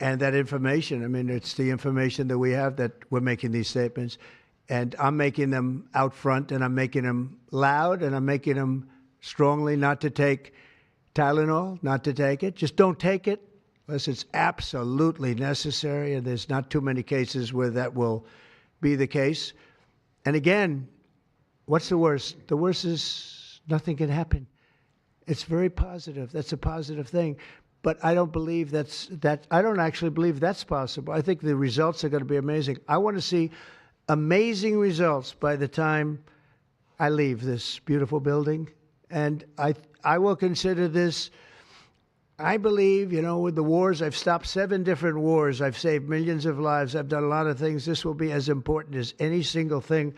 And that information, I mean, it's the information that we have that we're making these statements. And I'm making them out front, and I'm making them loud, and I'm making them strongly not to take Tylenol, not to take it. Just don't take it unless it's absolutely necessary, and there's not too many cases where that will be the case. And again, what's the worst? The worst is nothing can happen. It's very positive. That's a positive thing. But I don't believe I don't actually believe that's possible. I think the results are going to be amazing. I want to see amazing results by the time I leave this beautiful building. And I will consider this, I believe, with the wars, I've stopped 7 different wars. I've saved millions of lives. I've done a lot of things. This will be as important as any single thing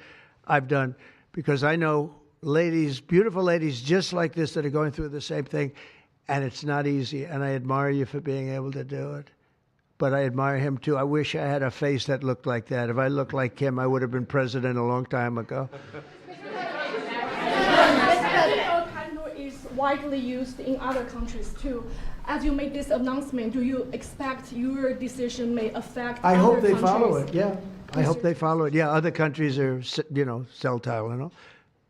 I've done, because I know ladies, beautiful ladies just like this that are going through the same thing. And it's not easy, and I admire you for being able to do it. But I admire him, too. I wish I had a face that looked like that. If I looked like him, I would have been president a long time ago. Tylenol is widely used in other countries, too. As you make this announcement, do you expect your decision may affect I other hope they countries? follow it, yeah. I hope they follow it. Yeah, other countries are, sell Tylenol.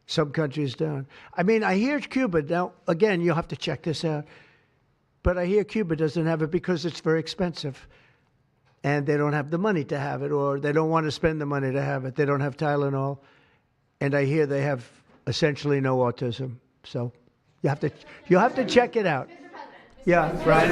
Some countries don't. I mean, I hear Cuba, now, again, you'll have to check this out, but I hear Cuba doesn't have it because it's very expensive, and they don't have the money to have it, or they don't want to spend the money to have it. They don't have Tylenol, and I hear they have essentially no autism. So you'll have to check it out. Yeah, Brian.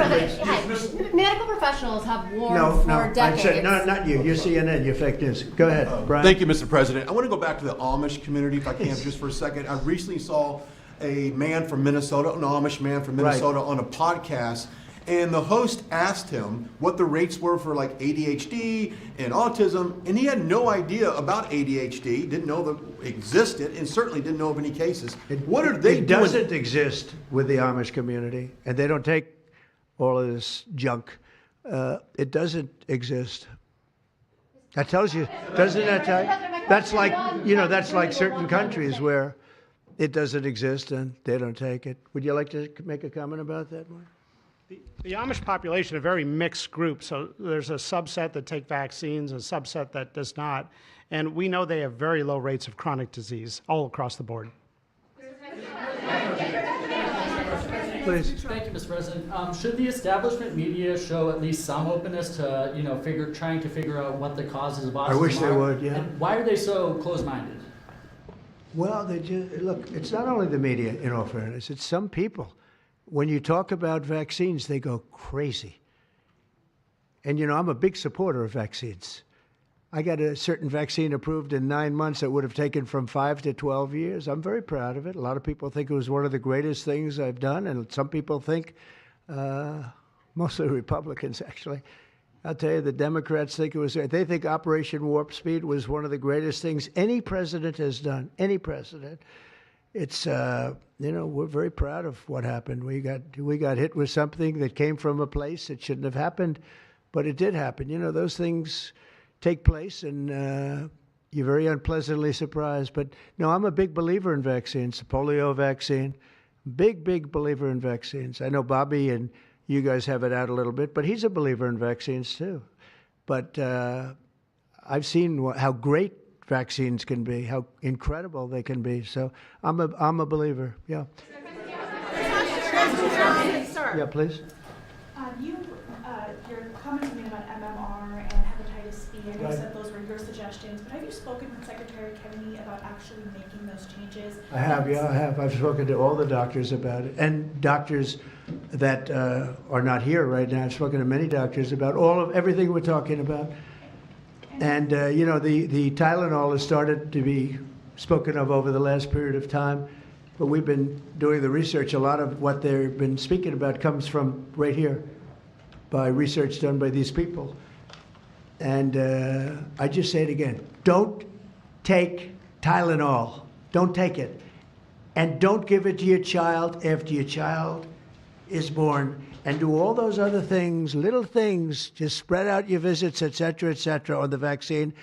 Medical professionals have warned for decades. I said, no, not you. You're CNN. You're fake news. Go ahead, Brian. Thank you, Mr. President. I want to go back to the Amish community, if I can, just for a second. I recently saw a man from Minnesota, an Amish man from Minnesota, on a podcast, and the host asked him what the rates were for like ADHD and autism, and he had no idea about ADHD, didn't know that it existed, and certainly didn't know of any cases. What are they doing? It doesn't exist with the Amish community, and they don't take all of this junk. It doesn't exist. That tells you, doesn't that tell you? That's like, that's like certain countries where it doesn't exist and they don't take it. Would you like to make a comment about that, Mark? The Amish population, a very mixed group, so there's a subset that take vaccines, a subset that does not, and we know they have very low rates of chronic disease all across the board. Please. Thank you, Mr. President. Should the establishment media show at least some openness to, trying to figure out what the causes of autism are? I wish they would, yeah. And why are they so closed-minded? Well, look, it's not only the media, in all fairness, it's some people. When you talk about vaccines, they go crazy. And, I'm a big supporter of vaccines. I got a certain vaccine approved in 9 months that would have taken from 5 to 12 years. I'm very proud of it. A lot of people think it was one of the greatest things I've done, and some people think, mostly Republicans, actually. I'll tell you, the Democrats think it was, they think Operation Warp Speed was one of the greatest things any president has done, any president. It's, we're very proud of what happened. We got hit with something that came from a place that shouldn't have happened, but it did happen. Those things take place, and you're very unpleasantly surprised. But no, I'm a big believer in vaccines. The polio vaccine, big believer in vaccines. I know Bobby and you guys have it out a little bit, but he's a believer in vaccines too. But I've seen how great vaccines can be, how incredible they can be. So I'm a believer. Yeah. Yeah, please. Your comments you made about MMR and hepatitis B, I know you said those were your suggestions, but have you spoken with Secretary Kennedy about actually making those changes? I have, yeah, I have. I've spoken to all the doctors about it, and doctors that are not here right now. I've spoken to many doctors about everything we're talking about. And, you know, the Tylenol has started to be spoken of over the last period of time, but we've been doing the research. A lot of what they've been speaking about comes from right here by research done by these people. And I just say it again, don't take Tylenol. Don't take it. And don't give it to your child after your child is born. And do all those other things, little things, just spread out your visits, et cetera, on the vaccine.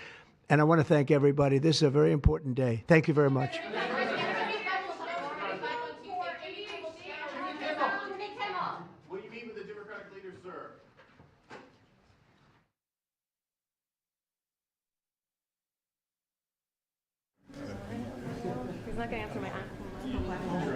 And I want to thank everybody. This is a very important day. Thank you very much. Will you meet with the Democratic leaders, sir? He's not going to answer my question.